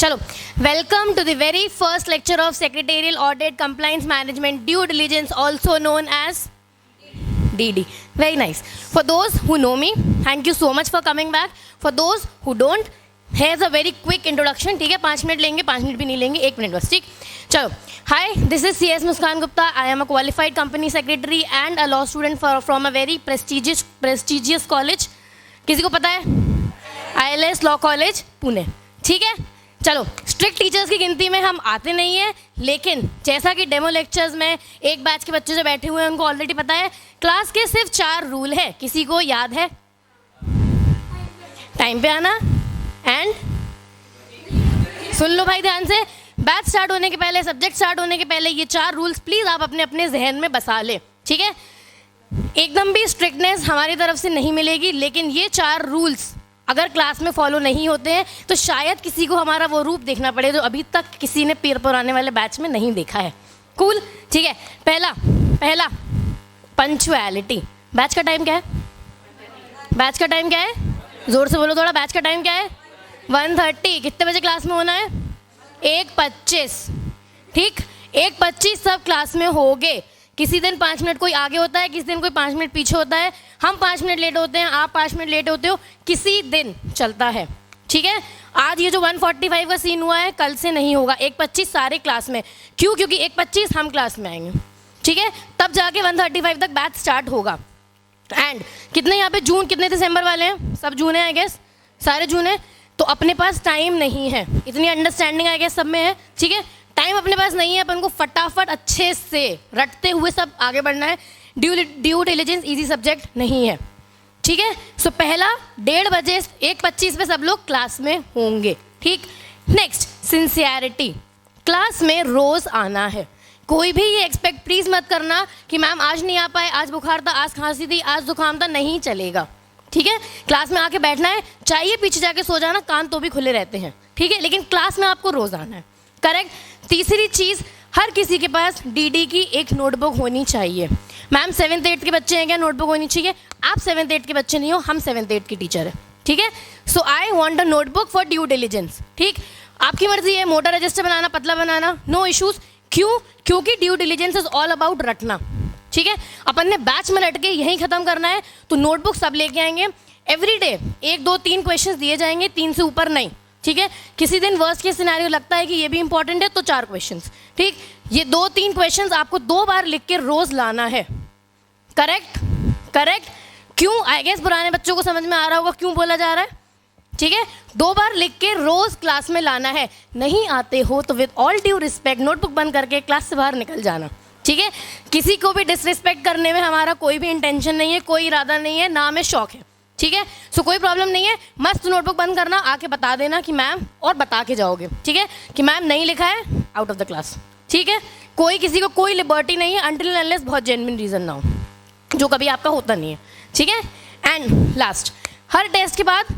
चलो, welcome to the very first lecture of secretarial audit compliance management due diligence, also known as DD. Very nice. For those who know me, thank you so much for coming back. For those who don't, here's a very quick introduction. ठीक है, 5 minute लेंगे, 5 minute भी नहीं लेंगे, 1 minute बस. ठीक, चलो. Hi, this is CS Muskan Gupta. I am a qualified company secretary and a law student from a very prestigious college. किसी को पता है? ILS Law College, Pune. ठीक है, चलो. स्ट्रिक्ट टीचर्स की गिनती में हम आते नहीं हैं, लेकिन जैसा कि डेमो लेक्चर्स में एक बैच के बच्चे जो बैठे हुए हैं उनको ऑलरेडी पता है, क्लास के सिर्फ 4 रूल है. किसी को याद है? टाइम पे आना एंड सुन लो भाई ध्यान से, बैच स्टार्ट होने के पहले, सब्जेक्ट स्टार्ट होने के पहले ये 4 रूल्स प्लीज आप अपने अपने जहन में बसा ले. ठीक है, एकदम भी स्ट्रिक्टनेस हमारी तरफ से नहीं मिलेगी, लेकिन ये 4 रूल्स अगर क्लास में फॉलो नहीं होते हैं तो शायद किसी को हमारा वो रूप देखना पड़े जो अभी तक किसी ने पेपर पुराने वाले बैच में नहीं देखा है. कूल. ठीक है, पहला पंक्चुअलिटी. बैच का टाइम क्या है? बैच का टाइम क्या है? जोर से बोलो थोड़ा. बैच का टाइम क्या है? 1:30. कितने बजे क्लास में होना है? 1:25. ठीक, 1:25 सब क्लास में होगे. किसी दिन 5 मिनट कोई आगे होता है, किसी दिन कोई 5 मिनट पीछे होता है, हम 5 मिनट लेट होते हैं, आप 5 मिनट लेट होते हो, किसी दिन चलता है. ठीक है, आज ये जो 1:45 का सीन हुआ है कल से नहीं होगा. 1:25 सारे क्लास में. क्यों? क्योंकि 1:25 हम क्लास में आएंगे. ठीक है, तब जाके 1:35 तक बैच स्टार्ट होगा. एंड कितने यहाँ पे जून, कितने दिसंबर वाले हैं? सब जून है आई गेस, सारे जून है. तो अपने पास टाइम नहीं है, इतनी अंडरस्टैंडिंग आई गेस सब में है. ठीक है, टाइम अपने पास नहीं है, अपन को फटाफट अच्छे से रटते हुए सब आगे बढ़ना है. ड्यू डिलिजेंस इजी सब्जेक्ट नहीं है. ठीक है, सो पहला 1:30 बजे 1:25 पे सब लोग क्लास में होंगे. ठीक, नेक्स्ट सिंसियरिटी. क्लास में रोज आना है. कोई भी ये एक्सपेक्ट प्लीज मत करना कि मैम आज नहीं आ पाए, आज बुखार था, आज खांसी थी, आज जुकाम था. नहीं चलेगा. ठीक है, क्लास में आके बैठना है, चाहिए पीछे जाके सो जाना, कान तो भी खुले रहते हैं. ठीक है, लेकिन क्लास में आपको रोज आना है. करेक्ट. तीसरी चीज़, हर किसी के पास DD की एक नोटबुक होनी चाहिए. मैम 7th 8th के बच्चे हैं क्या? नोटबुक होनी चाहिए. आप 7th 8th के बच्चे नहीं हो, हम 7th 8th के टीचर हैं. ठीक है, so I want a notebook for due diligence. ठीक, आपकी मर्जी है, मोटा रजिस्टर बनाना, पतला बनाना, नो इशूज़. क्यों? क्योंकि due diligence is all about रटना. ठीक है, अपन ने बैच में रट के यहीं ख़त्म करना है, तो नोटबुक सब लेके आएंगे. एवरीडे 1 2 3 क्वेश्चन दिए जाएंगे, 3 से ऊपर नहीं. ठीक है, किसी दिन वर्स्ट केस सिनेरियो लगता है कि ये भी इंपॉर्टेंट है तो 4 क्वेश्चंस. ठीक, ये 2-3 क्वेश्चंस आपको 2 बार लिख के रोज लाना है. करेक्ट. करेक्ट. क्यों? आई गेस पुराने बच्चों को समझ में आ रहा होगा क्यों बोला जा रहा है. ठीक है, 2 बार लिख के रोज क्लास में लाना है. नहीं आते हो तो with all due respect notebook बंद करके क्लास से बाहर निकल जाना. ठीक है, किसी को भी डिसरिस्पेक्ट करने में हमारा कोई भी इंटेंशन नहीं है, कोई इरादा नहीं है, ना हमें शौक है. ठीक है, सो कोई प्रॉब्लम नहीं है. मस्त नोटबुक बंद करना, आके बता देना कि मैम, और बता के जाओगे. ठीक है, कि मैम नहीं लिखा है, आउट ऑफ द क्लास. ठीक है, कोई किसी को कोई लिबर्टी नहीं है अनटिल अनलेस बहुत जेन्युइन रीज़न ना हो, जो कभी आपका होता नहीं है. ठीक है, एंड लास्ट, हर टेस्ट के बाद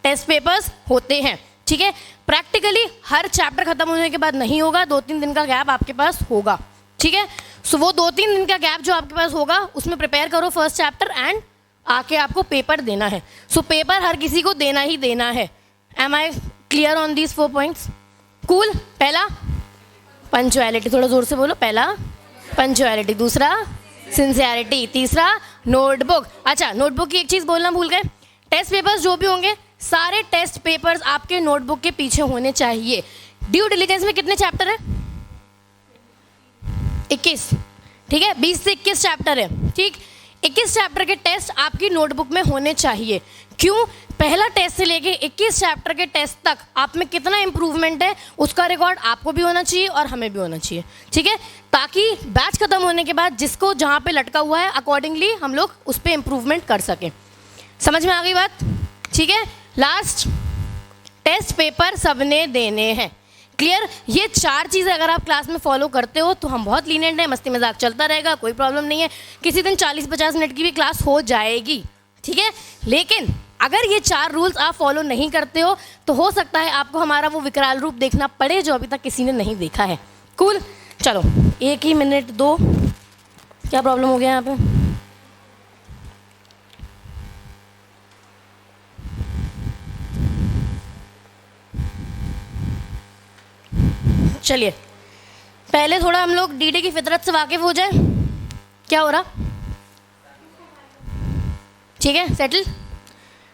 टेस्ट पेपर्स होते हैं. ठीक है, प्रैक्टिकली हर चैप्टर खत्म होने के बाद नहीं होगा, 2-3 दिन का गैप आपके पास होगा. ठीक है, सो वो 2-3 दिन का गैप जो आपके पास होगा उसमें प्रिपेयर करो फर्स्ट चैप्टर एंड आके आपको पेपर देना है. सो पेपर हर किसी को देना ही देना है. Am I clear on these 4 points? Cool. पहला पंक्चुअलिटी, थोड़ा जोर से बोलो. पहला पंक्चुअलिटी, दूसरा सिंसियरिटी, तीसरा नोटबुक. अच्छा, नोटबुक की एक चीज़ बोलना भूल गए. टेस्ट पेपर्स जो भी होंगे, सारे टेस्ट पेपर्स आपके नोटबुक के पीछे होने चाहिए. ड्यू डिलिजेंस में कितने चैप्टर है? 21. ठीक है, 20 से 21 चैप्टर है. ठीक, 21 चैप्टर के टेस्ट आपकी नोटबुक में होने चाहिए. क्यों? पहला टेस्ट से लेके 21 चैप्टर के टेस्ट तक आप में कितना इंप्रूवमेंट है उसका रिकॉर्ड आपको भी होना चाहिए और हमें भी होना चाहिए. ठीक है, ताकि बैच खत्म होने के बाद जिसको जहाँ पे लटका हुआ है अकॉर्डिंगली हम लोग उस पर इम्प्रूवमेंट कर सकें. समझ में आ गई बात? ठीक है, लास्ट, टेस्ट पेपर सबने देने हैं. क्लियर? ये 4 चीज़ें अगर आप क्लास में फॉलो करते हो तो हम बहुत लीनियंट हैं, मस्ती मजाक चलता रहेगा, कोई प्रॉब्लम नहीं है. किसी दिन 40-50 मिनट की भी क्लास हो जाएगी. ठीक है, लेकिन अगर ये 4 रूल्स आप फॉलो नहीं करते हो तो हो सकता है आपको हमारा वो विकराल रूप देखना पड़े जो अभी तक किसी ने नहीं देखा है. कूल. चलो 1 ही मिनट दो. क्या प्रॉब्लम हो गया यहाँ पे? चलिए पहले थोड़ा हम लोग डीडी की फितरत से वाकिफ हो जाए। क्या हो रहा? ठीक है, सेटल,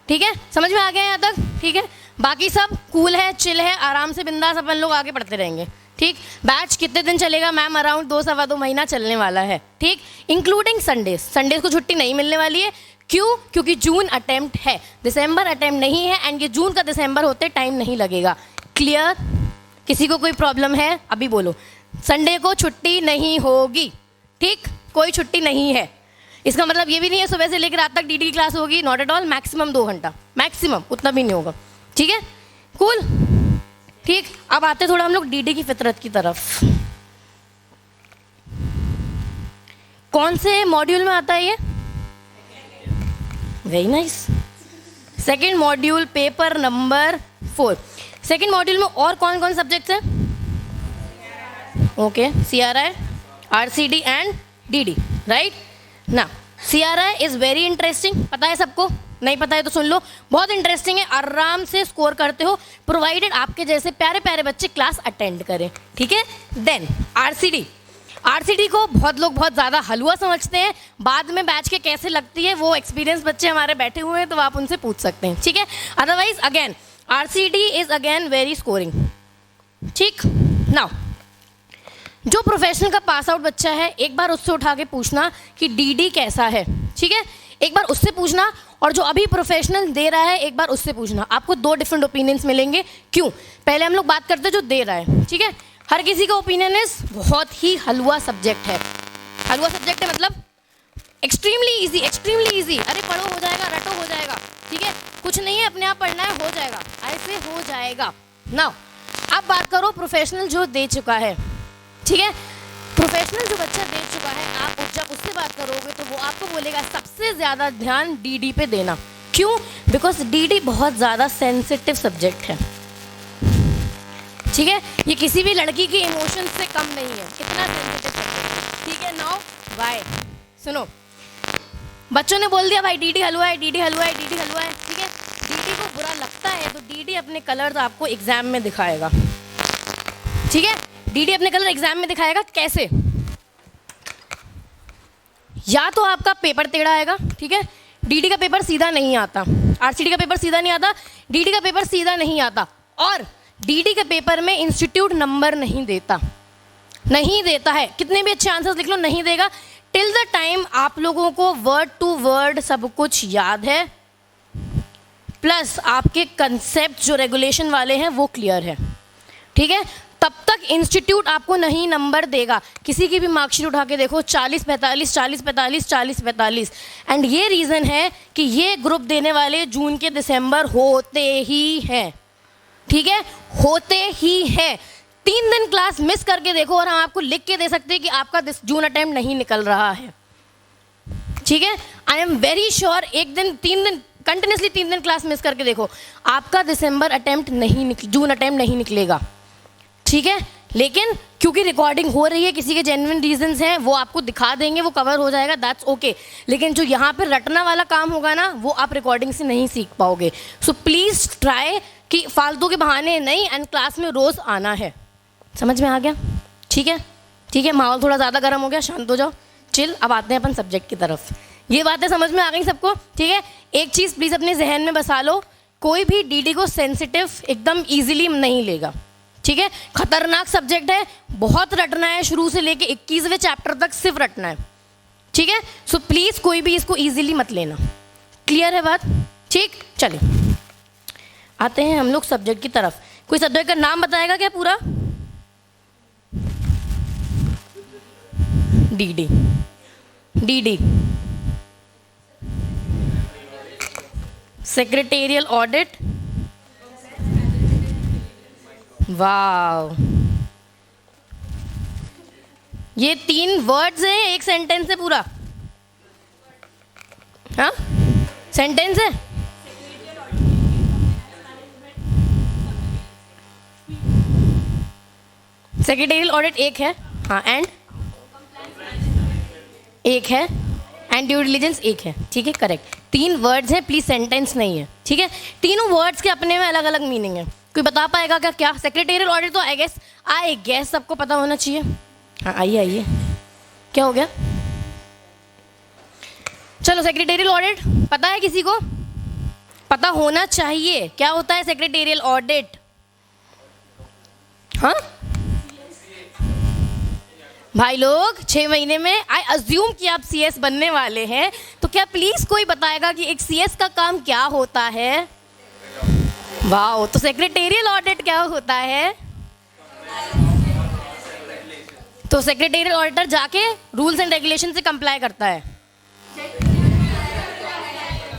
ठीक है, समझ में आ गया यहाँ तक? ठीक है, बाकी सब कूल है, चिल है, आराम से बिंदास अपन लोग आगे पढ़ते रहेंगे। ठीक, बैच कितने दिन चलेगा मैम? अराउंड 2 सवा 2 महीना चलने वाला है। ठीक, इंक्लूडिंग संडेज। संडेज को छुट्टी नहीं मिलने वाली है। क्यों? क्योंकि जून अटेम्प्ट है, दिसंबर अटेम्प्ट नहीं है, एंड ये जून का दिसंबर होते टाइम नहीं लगेगा। क्लियर? किसी को कोई प्रॉब्लम है? अभी बोलो। संडे को छुट्टी नहीं होगी। ठीक, कोई छुट्टी नहीं है। इसका मतलब ये भी नहीं है सुबह से लेकर रात तक डीडी क्लास होगी, नॉट एट ऑल। मैक्सिमम 2 घंटा, मैक्सिमम, उतना भी नहीं होगा। ठीक है, कूल। ठीक, अब आते थोड़ा हम लोग डीडी की फितरत की तरफ। कौन से मॉड्यूल में आता है ये? Very nice, second module, paper number 4। Second module में और कौन कौन सब्जेक्ट्स हैं? Okay, CRI, RCD and DD, right ना। CRI इज़ वेरी इंटरेस्टिंग, पता है सबको? नहीं पता है तो सुन लो, बहुत इंटरेस्टिंग है, आराम से स्कोर करते हो, प्रोवाइडेड आपके जैसे प्यारे प्यारे बच्चे क्लास अटेंड करें। ठीक है, देन RCD को बहुत लोग बहुत ज़्यादा हलवा समझते हैं। बाद में बैच के कैसे लगती है वो एक्सपीरियंस बच्चे हमारे बैठे हुए हैं, तो आप उनसे पूछ सकते हैं। ठीक है, otherwise again RCD is again very scoring. ठीक, नाउ जो प्रोफेशनल का पास आउट बच्चा है, एक बार उससे उठा के पूछना कि DD कैसा है। ठीक है, एक बार उससे पूछना, और जो अभी प्रोफेशनल दे रहा है एक बार उससे पूछना। आपको 2 डिफरेंट ओपिनियंस मिलेंगे। क्यों? पहले हम लोग बात करते हैं जो दे रहा है। ठीक है, हर किसी का ओपिनियन इज बहुत ही हलवा सब्जेक्ट है। हलवा सब्जेक्ट है मतलब एक्सट्रीमली इजी, एक्सट्रीमली इजी। अरे पढ़ो हो जाएगा, रटो हो जाएगा। ठीक है, कुछ नहीं है, अपने आप पढ़ना है, हो जाएगा, ऐसे हो जाएगा। नाउ अब बात करो प्रोफेशनल जो दे चुका है। ठीक है, प्रोफेशनल जो बच्चा दे चुका है, आप जब उससे बात करोगे तो वो आपको बोलेगा सबसे ज़्यादा ध्यान DD पे देना। क्यों? बिकॉज DD बहुत ज़्यादा सेंसिटिव सब्जेक्ट है। ठीक है, ये किसी भी लड़की की इमोशन से कम नहीं है, कितना सेंसिटिव सब्जेक्ट। ठीक है, नाउ वाई सुनो, बच्चों ने बोल दिया भाई DD हलवा है, DD हलवा है, DD हलवा है। ठीक है, DD को बुरा लगता है तो DD अपने कलर्स आपको एग्जाम में दिखाएगा। ठीक है, DD अपने कलर एग्जाम में दिखाएगा। कैसे? या तो आपका पेपर टेढ़ा आएगा। ठीक है, DD का पेपर सीधा नहीं आता, RCD का पेपर सीधा नहीं आता, DD का पेपर सीधा नहीं आता, और DD के पेपर में इंस्टीट्यूट नंबर नहीं देता, नहीं देता है। कितने भी अच्छे आंसर्स लिख लो, नहीं देगा। टिल द टाइम आप लोगों को वर्ड टू वर्ड सब कुछ याद है, प्लस आपके कंसेप्ट जो रेगुलेशन वाले हैं वो क्लियर है। ठीक है, तब तक इंस्टीट्यूट आपको नहीं नंबर देगा। किसी की भी मार्कशीट उठा के देखो, 40-45, 40-45, 40-45। एंड ये रीज़न है कि ये ग्रुप देने वाले जून के दिसंबर होते ही हैं। ठीक है, होते ही हैं। 3 दिन क्लास मिस करके देखो और हम आपको लिख के दे सकते हैं कि आपका जून अटेम्प्ट नहीं निकल रहा है। ठीक है, आई एम वेरी श्योर, 3 दिन कंटिन्यूसली 3 दिन क्लास मिस करके देखो, आपका दिसंबर अटेम्प्ट नहीं जून अटेम्प्ट नहीं निकलेगा। ठीक है, लेकिन क्योंकि रिकॉर्डिंग हो रही है, किसी के जेन्युइन रीजंस हैं, वो आपको दिखा देंगे, वो कवर हो जाएगा, दैट्स ओके। लेकिन जो यहाँ पे रटना वाला काम होगा ना, वो आप रिकॉर्डिंग से नहीं सीख पाओगे। सो प्लीज़ ट्राई कि फालतू के बहाने नहीं, एंड क्लास में रोज़ आना है। समझ में आ गया? ठीक है, ठीक है, माहौल थोड़ा ज़्यादा गर्म हो गया, शांत हो जाओ, चिल। अब आते हैं अपन सब्जेक्ट की तरफ। ये बातें समझ में आ गई सबको? ठीक है, एक चीज़ प्लीज़ अपने जहन में बसा लो, कोई भी DD को सेंसिटिव एकदम ईजिली नहीं लेगा। ठीक है, खतरनाक सब्जेक्ट है, बहुत रटना है, शुरू से लेके 21वें चैप्टर तक सिर्फ रटना है। ठीक है, सो प्लीज़ कोई भी इसको ईजिली मत लेना। क्लियर है बात? ठीक, चलिए आते हैं हम लोग सब्जेक्ट की तरफ। कोई सब्जेक्ट का नाम बताएगा क्या पूरा? DD secretarial audit. वाव, ये 3 वर्ड्स हैं, एक सेंटेंस है पूरा। हाँ, सेंटेंस है। सेक्रेटेरियल ऑडिट एक है, हाँ, एंड एक है, एंड ड्यू डिलिजेंस एक है। ठीक है, करेक्ट। 3 वर्ड्स हैं, प्लीज सेंटेंस नहीं है। ठीक है, तीनों वर्ड्स के अपने में अलग अलग मीनिंग है। कोई बता पाएगा क्या? क्या सेक्रेटेरियल ऑडिट तो आई गेस सबको पता होना चाहिए। हाँ आइए आइए, क्या हो गया? चलो सेक्रेटेरियल ऑडिट पता है किसी को? पता होना चाहिए। क्या होता है सेक्रेटेरियल ऑडिट? हाँ भाई लोग 6 महीने में आई अज्यूम कि आप सीएस बनने वाले हैं, तो क्या प्लीज कोई बताएगा कि एक सीएस का काम क्या होता है? वाह, तो सेक्रेटेरियल ऑडिट क्या होता है? तो सेक्रेटेरियल ऑडिटर जाके रूल्स एंड रेगुलेशन से कंप्लाई करता है।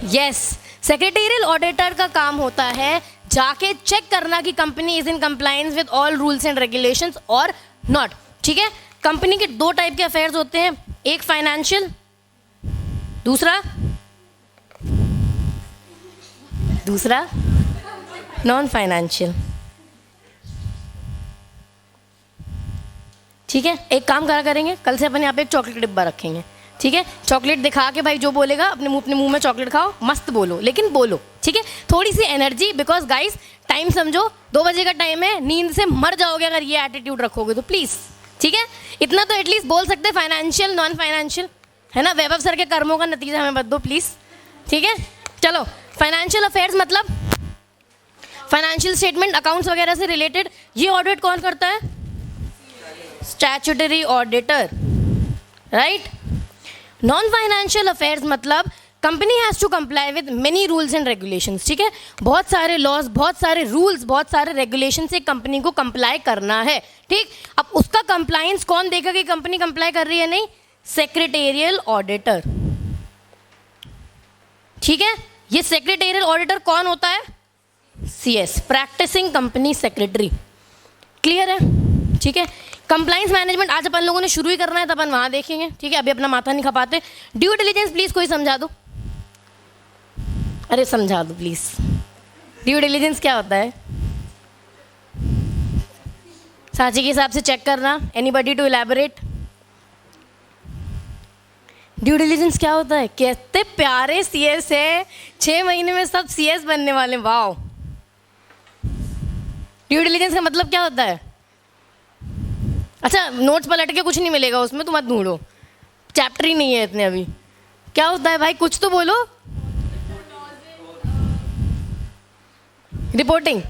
यस, सेक्रेटेरियल ऑडिटर का काम होता है जाके चेक करना कि company is in compliance with all rules and regulations और नॉट। ठीक है, कंपनी के 2 टाइप के अफेयर्स होते हैं, एक फाइनेंशियल, दूसरा नॉन फाइनेंशियल। ठीक है, एक काम करा करेंगे, कल से अपन यहाँ पे एक चॉकलेट डिब्बा रखेंगे। ठीक है, चॉकलेट दिखा के भाई जो बोलेगा अपने मुंह में चॉकलेट खाओ, मस्त बोलो, लेकिन बोलो। ठीक है, थोड़ी सी एनर्जी, बिकॉज गाइस टाइम समझो, 2 बजे का टाइम है, नींद से मर जाओगे अगर ये एटीट्यूड रखोगे तो प्लीज। ठीक है, इतना तो एटलीस्ट बोल सकते हैं, फाइनेंशियल नॉन फाइनेंशियल, है ना? वैभव सर के कर्मों का नतीजा हमें बता दो प्लीज। ठीक है, चलो फाइनेंशियल अफेयर्स मतलब फाइनेंशियल स्टेटमेंट, अकाउंट्स वगैरह से रिलेटेड। ये ऑडिट कौन करता है? Statutory auditor, right. Non financial affairs मतलब company has to comply with many rules and regulations. ठीक है, बहुत सारे लॉज, बहुत सारे रूल्स, बहुत सारे रेगुलेशन से कंपनी को कंप्लाई करना है। ठीक, अब उसका कंप्लायंस कौन देगा कि कंपनी कंप्लाई कर रही है? नहीं, सेक्रेटेरियल ऑडिटर। ठीक है, ये सेक्रेटेरियल ऑडिटर कौन होता है? CS, practicing company secretary. Clear है? ठीक है, कंप्लायंस मैनेजमेंट आज अपन लोगों ने शुरू ही करना है, तो अपन वहां देखेंगे। ठीक है, अभी अपना माथा नहीं खपाते। ड्यू डिलिजेंस प्लीज कोई समझा दो, अरे समझा दो प्लीज। ड्यू डिलिजेंस क्या होता है? सांची के हिसाब से चेक करना। Anybody to elaborate? Due diligence क्या होता है? कितने प्यारे सीएस है, 6 महीने में सब सीएस बनने वाले, वाओ। ड्यू डिलिजेंस का मतलब क्या होता है? अच्छा, नोट्स पलट के कुछ नहीं मिलेगा उसमें, तो मत ढूंढो, चैप्टर ही नहीं है इतने अभी। क्या होता है भाई, कुछ तो बोलो। रिपोर्टिंग।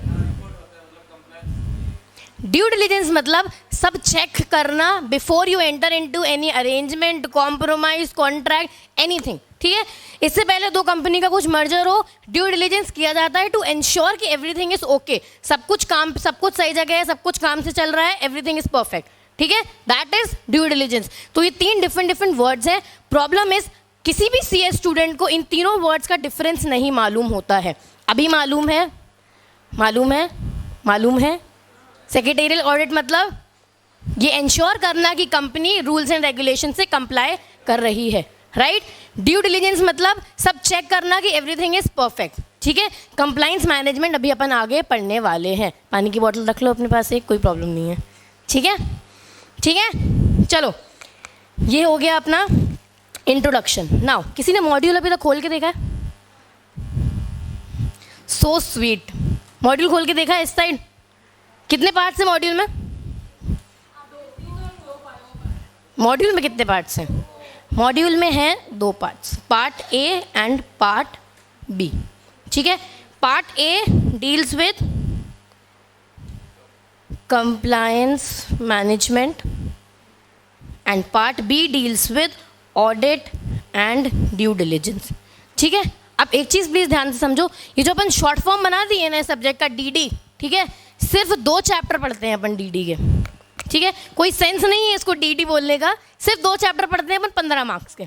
ड्यू डिलिजेंस मतलब सब चेक करना before you enter into any arrangement, compromise, contract, anything. ठीक है, इससे पहले 2 कंपनी का कुछ मर्जर हो, ड्यू डिलिजेंस किया जाता है टू एंश्योर कि एवरीथिंग इज ओके, सब कुछ सही जगह है, सब कुछ काम से चल रहा है, एवरीथिंग इज परफेक्ट। ठीक है, दैट इज ड्यू डिलिजेंस। तो ये 3 डिफरेंट वर्ड्स हैं। प्रॉब्लम इज किसी भी सीएस स्टूडेंट को इन तीनों वर्ड्स का डिफरेंस नहीं मालूम होता है। अभी मालूम है? मालूम है। सेक्रेटेरियल ऑडिट मतलब ये इंश्योर करना कि कंपनी रूल्स एंड रेगुलेशन से कंप्लाई कर रही है, राइट। ड्यू डिलिजेंस मतलब सब चेक करना कि एवरीथिंग इज परफेक्ट। ठीक है, कंप्लाइंस मैनेजमेंट अभी अपन आगे पढ़ने वाले हैं। पानी की बोतल रख लो अपने पास, एक कोई प्रॉब्लम नहीं है। ठीक है, चलो ये हो गया अपना इंट्रोडक्शन। नाउ किसी ने मॉड्यूल अभी तक खोल के देखा है? सो स्वीट, मॉड्यूल खोल के देखा है इस साइड? कितने पार्ट्स हैं मॉड्यूल में? मॉड्यूल में कितने पार्ट्स हैं? मॉड्यूल में हैं 2 parts, part A and part B. ठीक है, part A deals with compliance management and part B deals with audit and due diligence। ठीक है, अब एक चीज़ प्लीज़ ध्यान से समझो, ये जो अपन शॉर्ट फॉर्म बना दिए ना सब्जेक्ट का डीडी, ठीक है, सिर्फ 2 चैप्टर पढ़ते हैं अपन डीडी के। ठीक है, कोई सेंस नहीं है इसको डीडी बोलने का, सिर्फ 2 चैप्टर पढ़ते हैं अपन 15 मार्क्स के।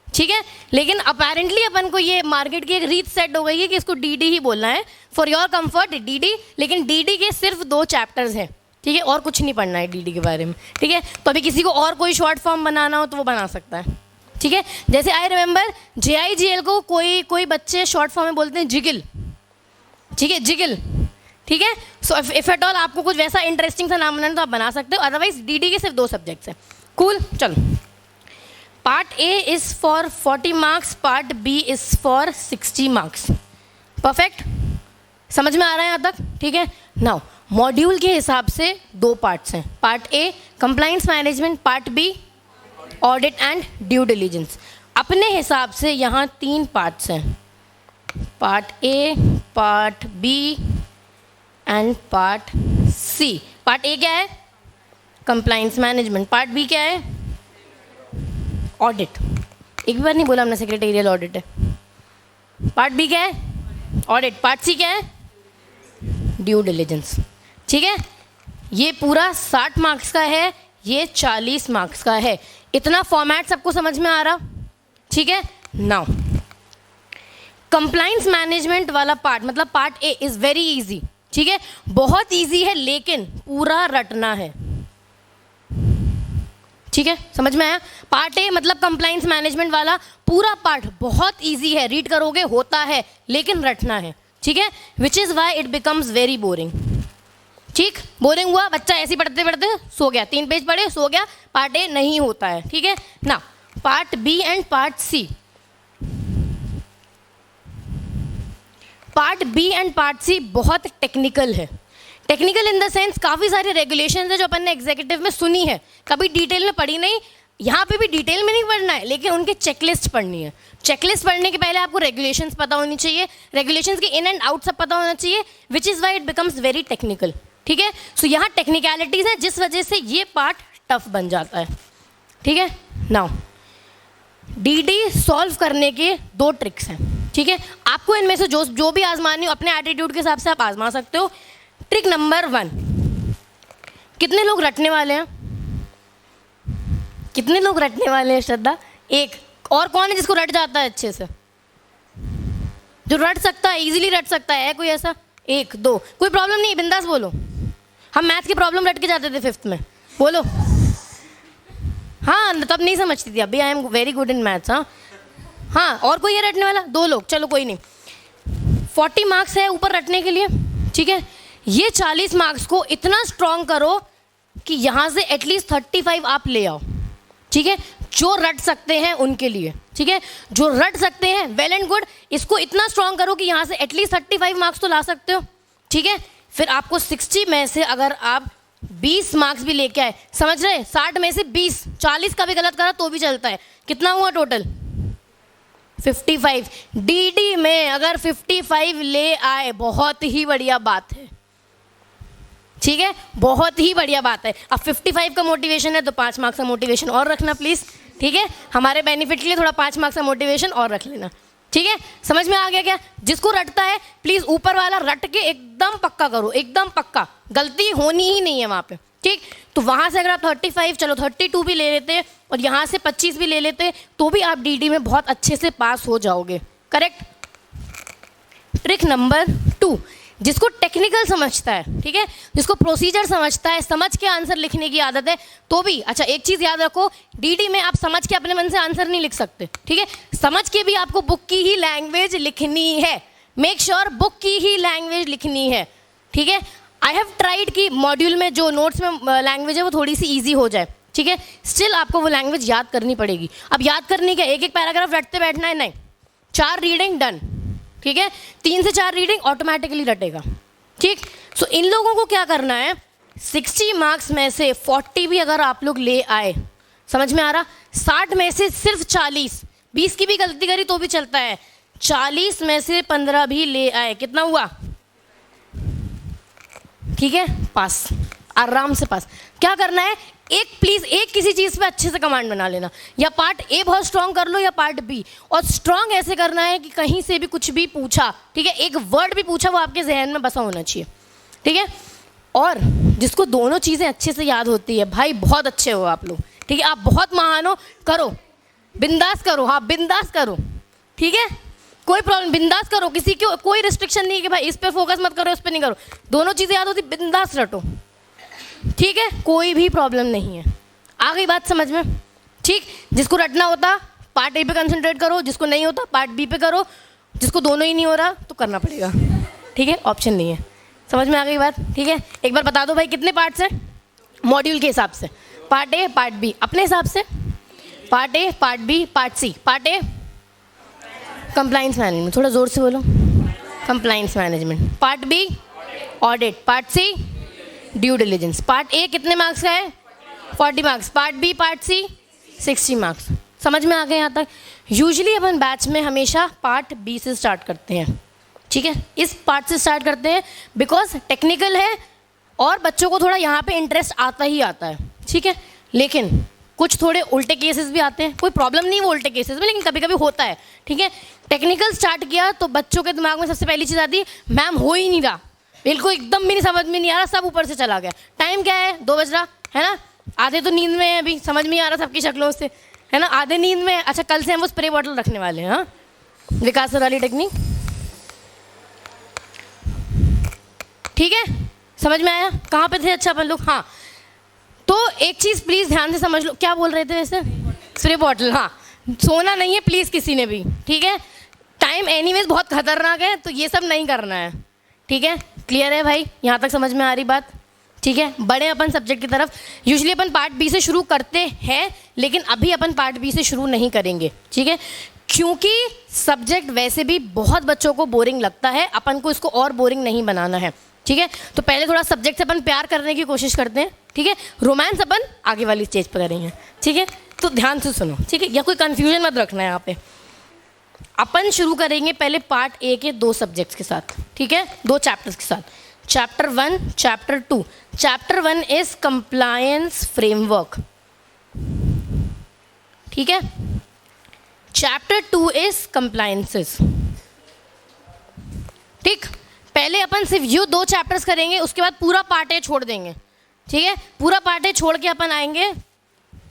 ठीक है, लेकिन अपेरेंटली अपन को ये मार्केट की एक रीत सेट हो गई है कि इसको डीडी ही बोलना है फॉर योर कंफर्ट, डीडी। लेकिन डीडी के सिर्फ 2 चैप्टर्स हैं। ठीक है, और कुछ नहीं पढ़ना है डीडी के बारे में। ठीक है, तो अभी किसी को और कोई शॉर्ट फॉर्म बनाना हो तो वो बना सकता है। ठीक है, जैसे आई रिमेंबर JIGL को कोई बच्चे शॉर्ट फॉर्म में बोलते हैं जिगिल। ठीक है, जिगिल। ठीक है, सो इफ एट ऑल आपको कुछ वैसा इंटरेस्टिंग सा नाम बनाना तो आप बना सकते हो, अदरवाइज डीडी के सिर्फ 2 सब्जेक्ट्स हैं। कूल, चलो। Part A is for 40 marks, part B is for 60 marks. Perfect. समझ में आ रहा है यहाँ तक? ठीक है। नाउ मॉड्यूल के हिसाब से 2 पार्ट्स हैं, part A compliance management, part B audit and due diligence. अपने हिसाब से यहाँ 3 पार्ट्स हैं, part A, part B and part C. Part A क्या है? Compliance management. पार्ट बी क्या है? ऑडिट। एक बार नहीं बोला हमने सेक्रेटेरियल ऑडिट है। पार्ट बी क्या है? ऑडिट। पार्ट सी क्या है? Due diligence. ठीक है, ये पूरा 60 मार्क्स का है, ये 40 मार्क्स का है। इतना फॉर्मेट सबको समझ में आ रहा? ठीक है। नाउ कंप्लायंस मैनेजमेंट वाला पार्ट मतलब part A is very easy. ठीक है, बहुत इजी है लेकिन पूरा रटना है। ठीक है, समझ में आया? पार्ट ए मतलब कंप्लायंस मैनेजमेंट वाला पूरा पार्ट बहुत इजी है, रीड करोगे होता है लेकिन रटना है। ठीक है, which is why it becomes very boring. ठीक, बोरिंग हुआ, बच्चा ऐसे ही पढ़ते पढ़ते सो गया, 3 पेज पढ़े सो गया, पार्ट ए नहीं होता है। ठीक है ना, part B and part C. Part B and part C बहुत टेक्निकल है। टेक्निकल इन द सेंस काफ़ी सारे रेगुलेशंस है जो अपन ने एग्जीक्यूटिव में सुनी है, कभी डिटेल में पढ़ी नहीं। यहाँ पे भी डिटेल में नहीं पढ़ना है लेकिन उनके चेकलिस्ट पढ़नी है। चेकलिस्ट पढ़ने के पहले आपको रेगुलेशंस पता होनी चाहिए, रेगुलेशंस के इन एंड आउट सब पता होना चाहिए, which is why it becomes very technical. ठीक है, सो यहाँ टेक्निकलिटीज़ हैं जिस वजह से ये पार्ट टफ बन जाता है। ठीक है, नाउ डीडी सॉल्व करने के 2 ट्रिक्स हैं। ठीक है, आपको इनमें से जो भी आजमानी हो अपने एटीट्यूड के हिसाब से आप आजमा सकते हो। ट्रिक नंबर 1, कितने लोग रटने वाले हैं? कितने लोग रटने वाले हैं श्रद्धा? एक। और कौन है जिसको रट जाता है अच्छे से? जो रट सकता है, इजीली रट सकता है कोई ऐसा? 1 2, कोई प्रॉब्लम नहीं, बिंदास बोलो। हम मैथ की प्रॉब्लम रट के जाते थे 5th में, बोलो। हाँ, तब नहीं समझती थी, अभी I am very good in maths. हाँ, और कोई है रटने वाला? 2 लोग, चलो कोई नहीं। 40 मार्क्स है ऊपर रटने के लिए। ठीक है, ये 40 मार्क्स को इतना स्ट्रॉन्ग करो कि यहाँ से एटलीस्ट 35 आप ले आओ। ठीक है, जो रट सकते हैं उनके लिए। ठीक है, जो रट सकते हैं वेल एंड गुड, इसको इतना स्ट्रॉन्ग करो कि यहाँ से एटलीस्ट 35 मार्क्स तो ला सकते हो। ठीक है, फिर आपको 60 में से अगर आप 20 मार्क्स भी लेके आए, समझ रहे? 60 में से 20, 40 का भी गलत करा तो भी चलता है। कितना हुआ टोटल? 55। डीडी में अगर 55 ले आए बहुत ही बढ़िया बात है। ठीक है, बहुत ही बढ़िया बात है। अब 55 का मोटिवेशन है तो 5 मार्क्स का मोटिवेशन और रखना प्लीज़। ठीक है, हमारे बेनिफिट के लिए थोड़ा 5 मार्क्स का मोटिवेशन और रख लेना। ठीक है, समझ में आ गया क्या? जिसको रटता है प्लीज़ ऊपर वाला रट के एकदम पक्का करो, एकदम पक्का, गलती होनी ही नहीं है वहाँ पे। ठीक, तो वहाँ से अगर आप 35, चलो 32 भी ले लेते और यहाँ से 25 भी ले लेते तो भी आप डीडी में बहुत अच्छे से पास हो जाओगे। करेक्ट। ट्रिक नंबर 2, जिसको टेक्निकल समझता है, ठीक है, जिसको प्रोसीजर समझता है, समझ के आंसर लिखने की आदत है तो भी अच्छा, एक चीज़ याद रखो, डीडी में आप समझ के अपने मन से आंसर नहीं लिख सकते। ठीक है, समझ के भी आपको बुक की ही लैंग्वेज लिखनी है। मेक श्योर बुक की ही लैंग्वेज लिखनी है। ठीक है, आई हैव ट्राइड कि मॉड्यूल में जो नोट्स में लैंग्वेज है वो थोड़ी सी ईजी हो जाए। ठीक है, स्टिल आपको वो लैंग्वेज याद करनी पड़ेगी। अब याद करनी क्या, एक पैराग्राफ रटते बैठना है नहीं, 4 रीडिंग डन। ठीक है, 3 से 4 रीडिंग ऑटोमेटिकली रटेगा। ठीक, सो इन लोगों को क्या करना है, 60 मार्क्स में से 40 भी अगर आप लोग ले आए, समझ में आ रहा? 60 में से सिर्फ 40, 20 की भी गलती करी तो भी चलता है, 40 में से 15 भी ले आए, कितना हुआ? ठीक है, पास, आराम से पास। क्या करना है, एक प्लीज़ एक किसी चीज़ पे अच्छे से कमांड बना लेना, या पार्ट ए बहुत स्ट्रॉन्ग कर लो या पार्ट बी, और स्ट्रॉन्ग ऐसे करना है कि कहीं से भी कुछ भी पूछा, ठीक है, एक वर्ड भी पूछा वो आपके जहन में बसा होना चाहिए। ठीक है, और जिसको दोनों चीज़ें अच्छे से याद होती है, भाई बहुत अच्छे हो आप लोग। ठीक है, आप बहुत महान हो, करो, बिंदास करो। हाँ, बिंदास करो। ठीक है, कोई प्रॉब्लम, बिंदास करो, किसी को कोई रिस्ट्रिक्शन नहीं है कि भाई इस पे फोकस मत करो, इस पे नहीं करो, दोनों चीज़ें याद होती, बिंदास रटो। ठीक है, कोई भी प्रॉब्लम नहीं है। आ गई बात समझ में? ठीक, जिसको रटना होता पार्ट ए पे कंसंट्रेट करो, जिसको नहीं होता पार्ट बी पे करो, जिसको दोनों ही नहीं हो रहा तो करना पड़ेगा। ठीक है, ऑप्शन नहीं है। समझ में आ गई बात? ठीक है, एक बार बता दो भाई कितने पार्ट्स हैं मॉड्यूल के हिसाब से? पार्ट ए, पार्ट बी, अपने हिसाब से part A, part B, part C. Part A compliance management, थोड़ा ज़ोर से बोलो। Compliance management. Part B audit, part C due diligence. Part A कितने मार्क्स का है? 40 marks. Part B part C 60 marks. समझ में आ गए यहाँ तक? यूजुअली अपन बैच में हमेशा पार्ट बी से स्टार्ट करते हैं, ठीक है, इस पार्ट से स्टार्ट करते हैं बिकॉज टेक्निकल है और बच्चों को थोड़ा यहाँ पे इंटरेस्ट आता ही आता है, ठीक है। लेकिन कुछ थोड़े उल्टे केसेस भी आते हैं, कोई प्रॉब्लम नहीं वो उल्टे केसेस में, लेकिन कभी कभी होता है, ठीक है। टेक्निकल स्टार्ट किया तो बच्चों के दिमाग में सबसे पहली चीज़ आती है मैम हो ही नहीं रहा, बिल्कुल एकदम भी नहीं समझ में नहीं आ रहा, सब ऊपर से चला गया। टाइम क्या है? 2 बज रहा है ना, आधे तो नींद में है, अभी समझ में नहीं आ रहा सबकी शक्लों से, है ना, आधे नींद में। अच्छा कल से हम वो स्प्रे बॉटल रखने वाले हैं, हाँ, विकास सर वाली टेक्निक, ठीक है, समझ में आया? कहाँ पे थे? अच्छा अपन लोग, हाँ, तो एक चीज़ प्लीज़ ध्यान से समझ लो, क्या बोल रहे थे वैसे? स्प्रे बॉटल, हाँ, सोना नहीं है प्लीज़ किसी ने भी, ठीक है। टाइम एनीवेज बहुत खतरनाक है, तो ये सब नहीं करना है, ठीक है। क्लियर है भाई? यहाँ तक समझ में आ रही बात? ठीक है, बड़े अपन सब्जेक्ट की तरफ। यूजुअली अपन पार्ट बी से शुरू करते हैं, लेकिन अभी अपन पार्ट बी से शुरू नहीं करेंगे, ठीक है, क्योंकि सब्जेक्ट वैसे भी बहुत बच्चों को बोरिंग लगता है, अपन को इसको और बोरिंग नहीं बनाना है, ठीक है। तो पहले थोड़ा सब्जेक्ट से अपन प्यार करने की कोशिश करते हैं, ठीक है। रोमांस अपन आगे वाली स्टेज पर करेंगे, ठीक है। तो ध्यान से सुनो, ठीक है, या कोई कन्फ्यूजन मत रखना है यहाँ पे। अपन शुरू करेंगे पहले पार्ट ए के 2 सब्जेक्ट्स के साथ, ठीक है, 2 चैप्टर्स के साथ, chapter 1, chapter 2। Chapter 1 is compliance framework, ठीक है। चैप्टर 2 इज कंप्लायंसेस, ठीक। पहले अपन सिर्फ ये 2 चैप्टर्स करेंगे, उसके बाद पूरा पार्ट ए छोड़ देंगे, ठीक है। पूरा पार्ट ए छोड़ के अपन आएंगे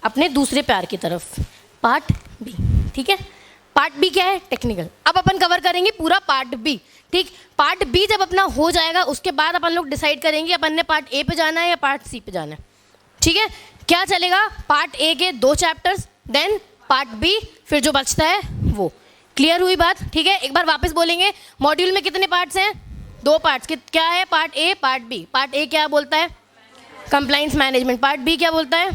अपने दूसरे प्यार की तरफ, पार्ट बी, ठीक है। पार्ट बी क्या है? टेक्निकल। अब अपन कवर करेंगे पूरा पार्ट बी, ठीक। पार्ट बी जब अपना हो जाएगा उसके बाद अपन लोग डिसाइड करेंगे अपन ने पार्ट ए पे जाना है या पार्ट सी पे जाना है, ठीक है। क्या चलेगा? पार्ट ए के 2 चैप्टर्स, देन पार्ट बी, फिर जो बचता है वो। क्लियर हुई बात? ठीक है, एक बार वापस बोलेंगे। मॉड्यूल में कितने पार्ट्स हैं? 2 पार्ट्स। क्या है? Part A, part B. Part A क्या बोलता है? Compliance management. पार्ट बी क्या बोलता है?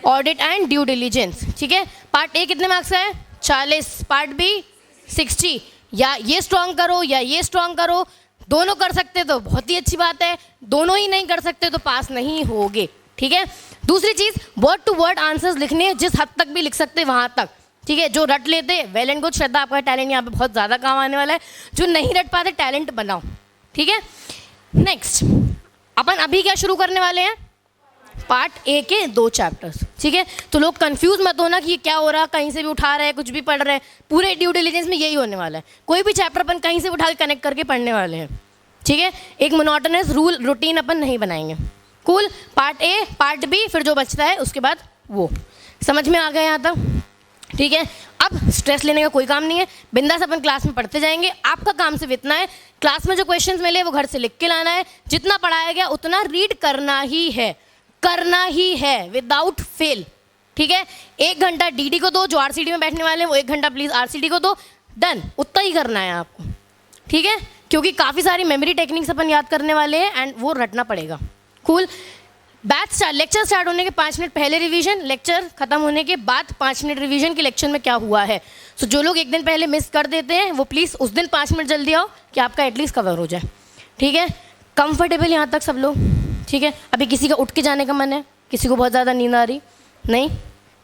ऑडिट एंड ड्यू डिलिजेंस, ठीक है। पार्ट ए कितने मार्क्स का है? 40। Part B 60। या ये स्ट्रॉन्ग करो या ये स्ट्रॉन्ग करो, दोनों कर सकते तो बहुत ही अच्छी बात है, दोनों ही नहीं कर सकते तो पास नहीं होगे, ठीक है। दूसरी चीज़, वर्ड टू वर्ड आंसर्स लिखने, जिस हद तक भी लिख सकते वहाँ तक, ठीक है। जो रट लेते वेल एंड गुड, श्रद्धा आपका टैलेंट यहाँ पे बहुत ज़्यादा काम आने वाला है। जो नहीं रट पाते टैलेंट बनाओ, ठीक है। नेक्स्ट अपन अभी क्या शुरू करने वाले हैं? पार्ट ए के 2 चैप्टर्स, ठीक है। तो लोग कंफ्यूज मत होना कि ये क्या हो रहा, कहीं से भी उठा रहे हैं, कुछ भी पढ़ रहे हैं। पूरे ड्यू डिलिजेंस में यही होने वाला है, कोई भी चैप्टर अपन कहीं से उठा के कनेक्ट करके पढ़ने वाले हैं, ठीक है। एक मोनोटोनस रूल रूटीन अपन नहीं बनाएंगे। Cool. Part A, part B, फिर जो बचता है उसके बाद वो। समझ में आ गया यहाँ तक? ठीक है। अब स्ट्रेस लेने का कोई काम नहीं है, बिंदास अपन क्लास में पढ़ते जाएंगे। आपका काम सिर्फ इतना है, क्लास में जो क्वेश्चंस मिले वो घर से लिख के लाना है, जितना पढ़ाया गया उतना रीड करना ही है विदाउट फेल, ठीक है। 1 घंटा डीडी को दो, जो आरसीडी में बैठने वाले हैं वो 1 घंटा प्लीज आरसीडी को दो, डन। उतना ही करना है आपको, ठीक है, क्योंकि काफ़ी सारी मेमोरी टेक्निक्स अपन याद करने वाले हैं एंड वो रटना पड़ेगा। कूल। लेक्चर स्टार्ट होने के 5 मिनट पहले रिवीजन, लेक्चर खत्म होने के बाद 5 मिनट रिवीजन कि लेक्चर में क्या हुआ है। सो जो लोग 1 दिन पहले मिस कर देते हैं वो प्लीज़ उस दिन 5 मिनट जल्दी आओ कि आपका एटलीस्ट कवर हो जाए, ठीक है। कंफर्टेबल यहाँ तक सब लोग, ठीक है। अभी किसी का उठ के जाने का मन है, किसी को बहुत ज़्यादा नींद आ रही, नहीं,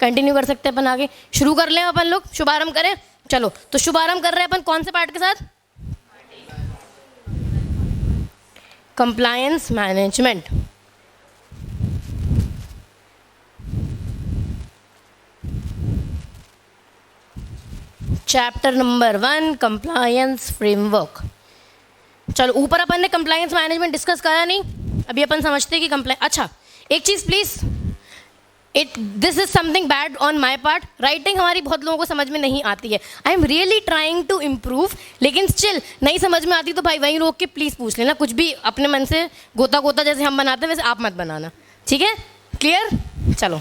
कंटिन्यू कर सकते हैं अपन, आगे शुरू कर लें अपन लोग, शुभारंभ करें। चलो तो शुभारंभ कर रहे हैं अपन कौन से पार्ट के साथ? Compliance management. Chapter number 1 compliance framework. चलो ऊपर अपन ने कंप्लायंस मैनेजमेंट डिस्कस करा नहीं, अभी अपन समझते हैं कि कंप्लायंस। अच्छा एक चीज़ please, this is something bad on my part, writing हमारी बहुत लोगों को समझ में नहीं आती है। I am really trying to improve, लेकिन स्टिल नहीं समझ में आती तो भाई वहीं रोक के प्लीज़ पूछ लेना, कुछ भी अपने मन से गोता गोता जैसे हम बनाते हैं वैसे आप मत बनाना, ठीक है। क्लियर? चलो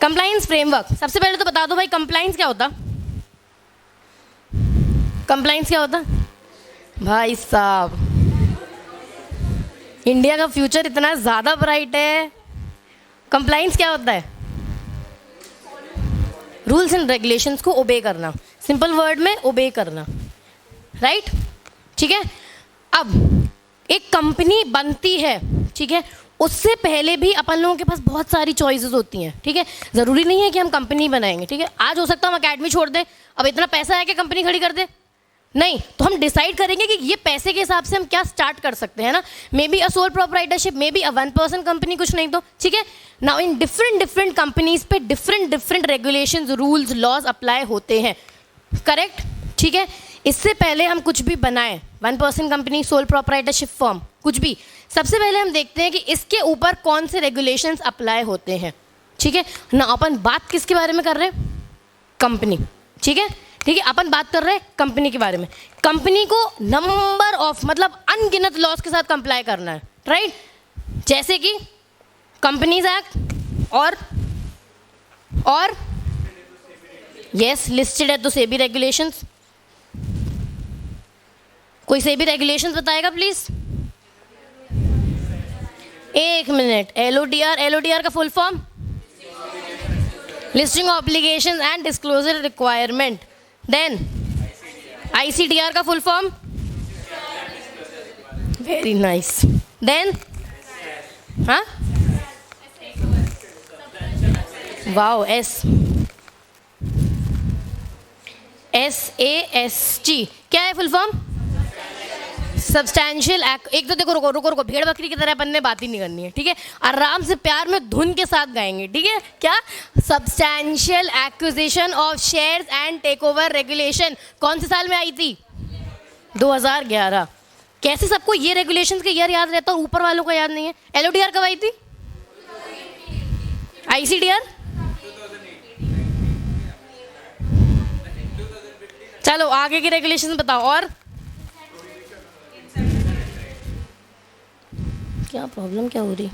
कंप्लायंस फ्रेमवर्क। सबसे पहले तो बता दो भाई कंप्लायंस क्या होता? कंप्लायंस क्या होता? भाई साहब इंडिया का फ्यूचर इतना ज़्यादा ब्राइट है। कंप्लायंस क्या होता है? रूल्स एंड रेगुलेशंस को ओबे करना, सिंपल वर्ड में ओबे करना, राइट, ठीक है। अब एक कंपनी बनती है, ठीक है, उससे पहले भी अपन लोगों के पास बहुत सारी चॉइसेस होती हैं, ठीक है। ज़रूरी नहीं है कि हम कंपनी बनाएंगे, ठीक है। आज हो सकता है हम अकेडमी छोड़ दें, अब इतना पैसा है कि कंपनी खड़ी कर दे, नहीं, तो हम डिसाइड करेंगे कि ये पैसे के हिसाब से हम क्या स्टार्ट कर सकते हैं ना। May be a sole proprietorship, may be a 1 person company, कुछ नहीं तो, ठीक है। नाउ इन डिफरेंट कंपनीज पे different regulations, rules, laws apply होते हैं, करेक्ट, ठीक है। इससे पहले हम कुछ भी बनाएं, 1 person company, sole proprietorship firm, कुछ भी, सबसे पहले हम देखते हैं कि इसके ऊपर कौन से रेगुलेशंस अप्लाई होते हैं, ठीक है ना। अपन बात किसके बारे में कर रहे हैं? कंपनी, ठीक है, ठीक है। अपन बात कर रहे हैं कंपनी के बारे में। कंपनी को नंबर ऑफ, मतलब अनगिनत लॉज के साथ कंप्लाई करना है, राइट। जैसे कि कंपनीज एक्ट और यस, लिस्टेड है तो सेबी रेगुलेशंस। कोई सेबी रेगुलेशंस बताएगा प्लीज? एक मिनट। एलओडीआर का full form? Listing obligations and disclosure requirement. Then ICDR का full form? Very nice. Then हाँ, वाओ, SAST क्या है फुल फॉर्म? सब्सटैंशियल एक तो देखो, रुको, भेड़ बकरी की तरह अपन ने बात ही नहीं करनी है, ठीक है। आराम से प्यार में धुन के साथ गाएंगे, ठीक है। क्या? Substantial acquisition of shares and take over regulation. कौन से साल में आई थी? 2011। कैसे सबको ये रेगुलेशन का ईयर याद रहता है और ऊपर वालों को याद नहीं है? एलओडीआर कब आई थी? आईसीडीआर? चलो आगे की रेगुलेशन बताओ। और क्या प्रॉब्लम क्या हो रही?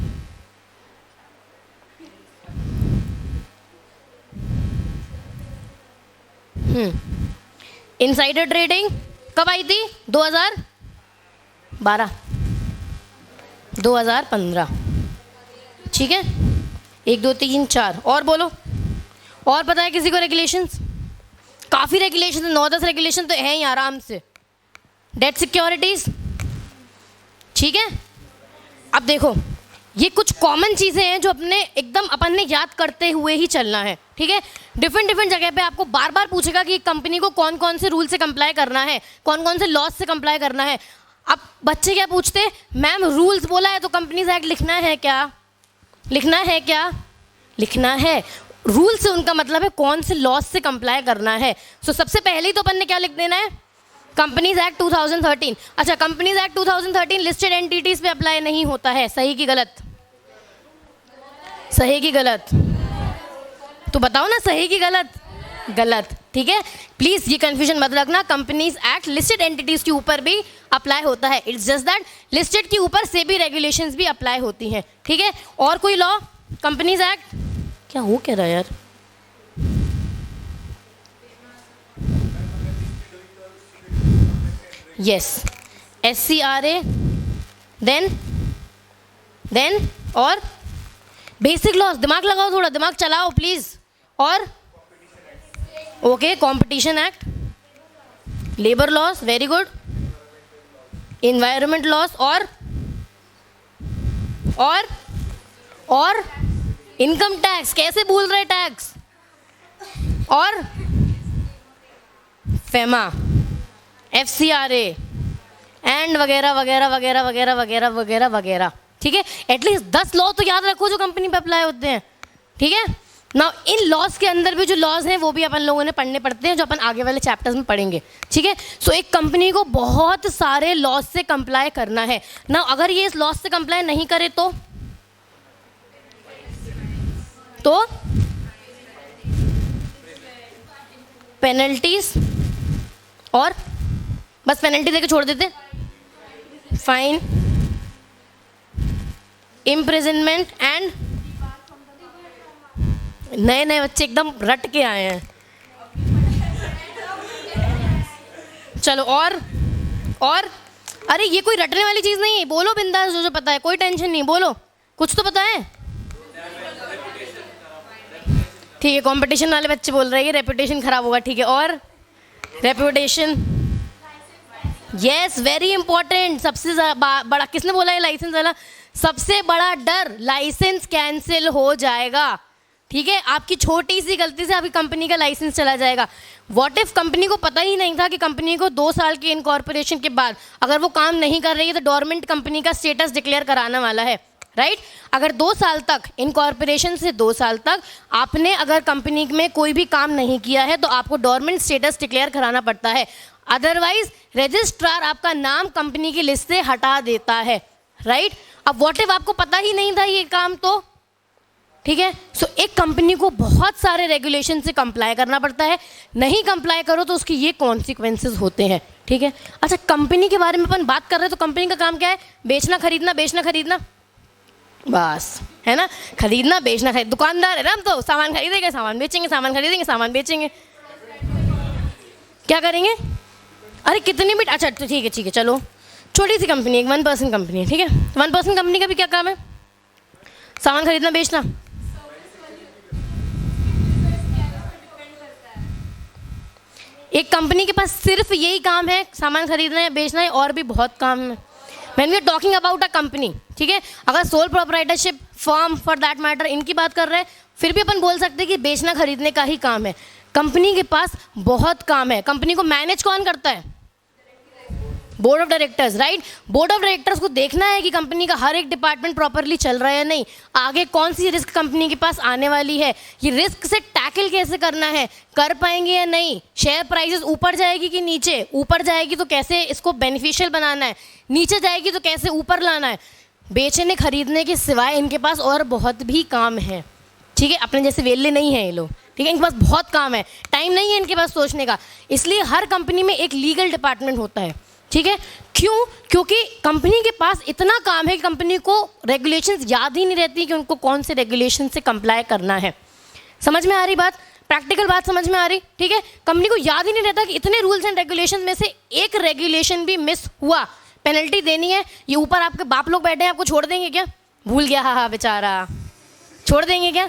इनसाइडर ट्रेडिंग कब आई थी? 2012, 2015, ठीक है। 1 2 3 4 और बोलो। और पता है किसी को रेगुलेशंस? काफ़ी रेगुलेशन, 9-10 रेगुलेशन तो हैं ही आराम से। डेट सिक्योरिटीज, ठीक है। अब देखो, ये कुछ कॉमन चीज़ें हैं जो अपने एकदम अपन ने याद करते हुए ही चलना है, ठीक है। डिफरेंट जगह पे आपको बार बार पूछेगा कि कंपनी को कौन कौन से रूल से कंप्लाई करना है, कौन कौन से लॉज से कंप्लाई करना है। अब बच्चे क्या पूछते? मैम रूल्स बोला है तो कंपनीज एक्ट लिखना है क्या? लिखना है क्या? लिखना है। रूल से उनका मतलब है कौन से लॉज से कंप्लाई करना है। सो सबसे पहले ही तो अपन ने क्या लिख देना है? Companies act 2013। अच्छा, कंपनीज एक्ट 2013 लिस्टेड एंटिटीज पे अप्लाई नहीं होता है। सही की गलत? सही की गलत? तो बताओ ना, सही की गलत? गलत, ठीक है। प्लीज ये कंफ्यूजन मत रखना। कंपनीज एक्ट लिस्टेड एंटिटीज के ऊपर भी अप्लाई होता है। इट्स जस्ट दैट लिस्टेड के ऊपर से भी रेगुलेशंस भी अप्लाई होती हैं, ठीक है। और कोई लॉ? कंपनीज एक्ट क्या हो कह रहा है यार? यस, SCRA, देन और बेसिक लॉज। दिमाग लगाओ, थोड़ा दिमाग चलाओ प्लीज। और okay, competition act, labour laws, very good, environment laws और इनकम टैक्स, कैसे भूल रहे टैक्स, और फेमा, FCRA एंड वगैरह वगैरह वगैरह वगैरह वगैरह वगैरह वगैरह, ठीक है। एटलीस्ट 10 लॉ तो याद रखो जो कंपनी पे अप्लाई होते हैं, ठीक है ना। इन लॉज के अंदर भी जो लॉज हैं वो भी अपन लोगों ने पढ़ने पड़ते हैं, जो अपन आगे वाले चैप्टर्स में पढ़ेंगे, ठीक है। सो एक कंपनी को बहुत सारे लॉज से कंप्लाई करना है ना। अगर ये इस लॉज से कंप्लाई नहीं करे तो पेनल्टीज, और बस पेनल्टी देके छोड़ देते, फाइन, इम्प्रिजनमेंट एंड, नए बच्चे एकदम रट के आए हैं। चलो और अरे ये कोई रटने वाली चीज नहीं है, बोलो बिंदास, जो पता है, कोई टेंशन नहीं, बोलो, कुछ तो पता है, ठीक है। कंपटीशन वाले बच्चे बोल रहे हैं रेपुटेशन खराब होगा, ठीक है। और रेपुटेशन, यस, वेरी इंपॉर्टेंट। सबसे बड़ा किसने बोला है लाइसेंस वाला? सबसे बड़ा डर लाइसेंस कैंसिल हो जाएगा। ठीक है, आपकी छोटी सी गलती से आपकी कंपनी का लाइसेंस चला जाएगा। व्हाट इफ कंपनी को पता ही नहीं था कि कंपनी को 2 साल के इनकॉर्पोरेशन के बाद अगर वो काम नहीं कर रही है तो डोरमेंट कंपनी का स्टेटस डिक्लेयर कराने वाला है, राइट? अगर 2 साल तक, इनकॉर्पोरेशन से 2 साल तक आपने अगर कंपनी में कोई भी काम नहीं किया है तो आपको डोरमेंट स्टेटस डिक्लेयर कराना पड़ता है। अदरवाइज रजिस्ट्रार आपका नाम कंपनी की लिस्ट से हटा देता है, राइट? अब व्हाट इफ आपको पता ही नहीं था ये काम, तो ठीक है। सो एक कंपनी को बहुत सारे रेगुलेशन से कंप्लाई करना पड़ता है, नहीं कंप्लाई करो तो उसके ये कॉन्सिक्वेंसेस होते हैं, ठीक है। अच्छा, कंपनी के बारे में अपन बात कर रहे हैं तो कंपनी का काम क्या है? बेचना खरीदना, बेचना खरीदना, बस, है ना? खरीदना बेचना खरीद, दुकानदार है ना हम, तो सामान खरीदेंगे सामान बेचेंगे, सामान खरीदेंगे सामान बेचेंगे। क्या करेंगे? अरे कितनी भी, अच्छा तो ठीक है, चलो छोटी सी कंपनी, एक 1% कंपनी है, ठीक है। 1% कंपनी का भी क्या काम है? सामान खरीदना बेचना। एक कंपनी के पास सिर्फ यही काम है, सामान खरीदना या बेचना है, और भी बहुत काम है। When we are talking about a company, ठीक है, अगर sole proprietorship, firm for that matter, इनकी बात कर रहे हैं, फिर भी अपन बोल सकते हैं कि बेचना खरीदने का ही काम है। कंपनी के पास बहुत काम है। कंपनी को मैनेज कौन करता है? Board of directors, right? Board of directors को देखना है कि कंपनी का हर एक डिपार्टमेंट प्रॉपरली चल रहा है या नहीं, आगे कौन सी रिस्क कंपनी के पास आने वाली है, ये रिस्क से टैकल कैसे करना है, कर पाएंगे या नहीं, शेयर प्राइसेस ऊपर जाएगी कि नीचे, ऊपर जाएगी तो कैसे इसको बेनिफिशियल बनाना है, नीचे जाएगी तो कैसे ऊपर लाना है। बेचने खरीदने के सिवाय इनके पास और बहुत भी काम है, ठीक है। अपने जैसे वेले नहीं हैं ये लोग, ठीक है, इनके पास बहुत काम है, टाइम नहीं है इनके पास सोचने का। इसलिए हर कंपनी में एक लीगल डिपार्टमेंट होता है, ठीक है। क्यों? क्योंकि कंपनी के पास इतना काम है कि कंपनी को रेगुलेशंस याद ही नहीं रहती कि उनको कौन से रेगुलेशन से कंप्लाई करना है। समझ में आ रही बात? प्रैक्टिकल बात समझ में आ रही? ठीक है, कंपनी को याद ही नहीं रहता कि इतने रूल्स एंड रेगुलेशन में से एक रेगुलेशन भी मिस हुआ, पेनल्टी देनी है। ये ऊपर आपके बाप लोग बैठे हैं, आपको छोड़ देंगे क्या? भूल गया, हाँ बेचारा, छोड़ देंगे क्या?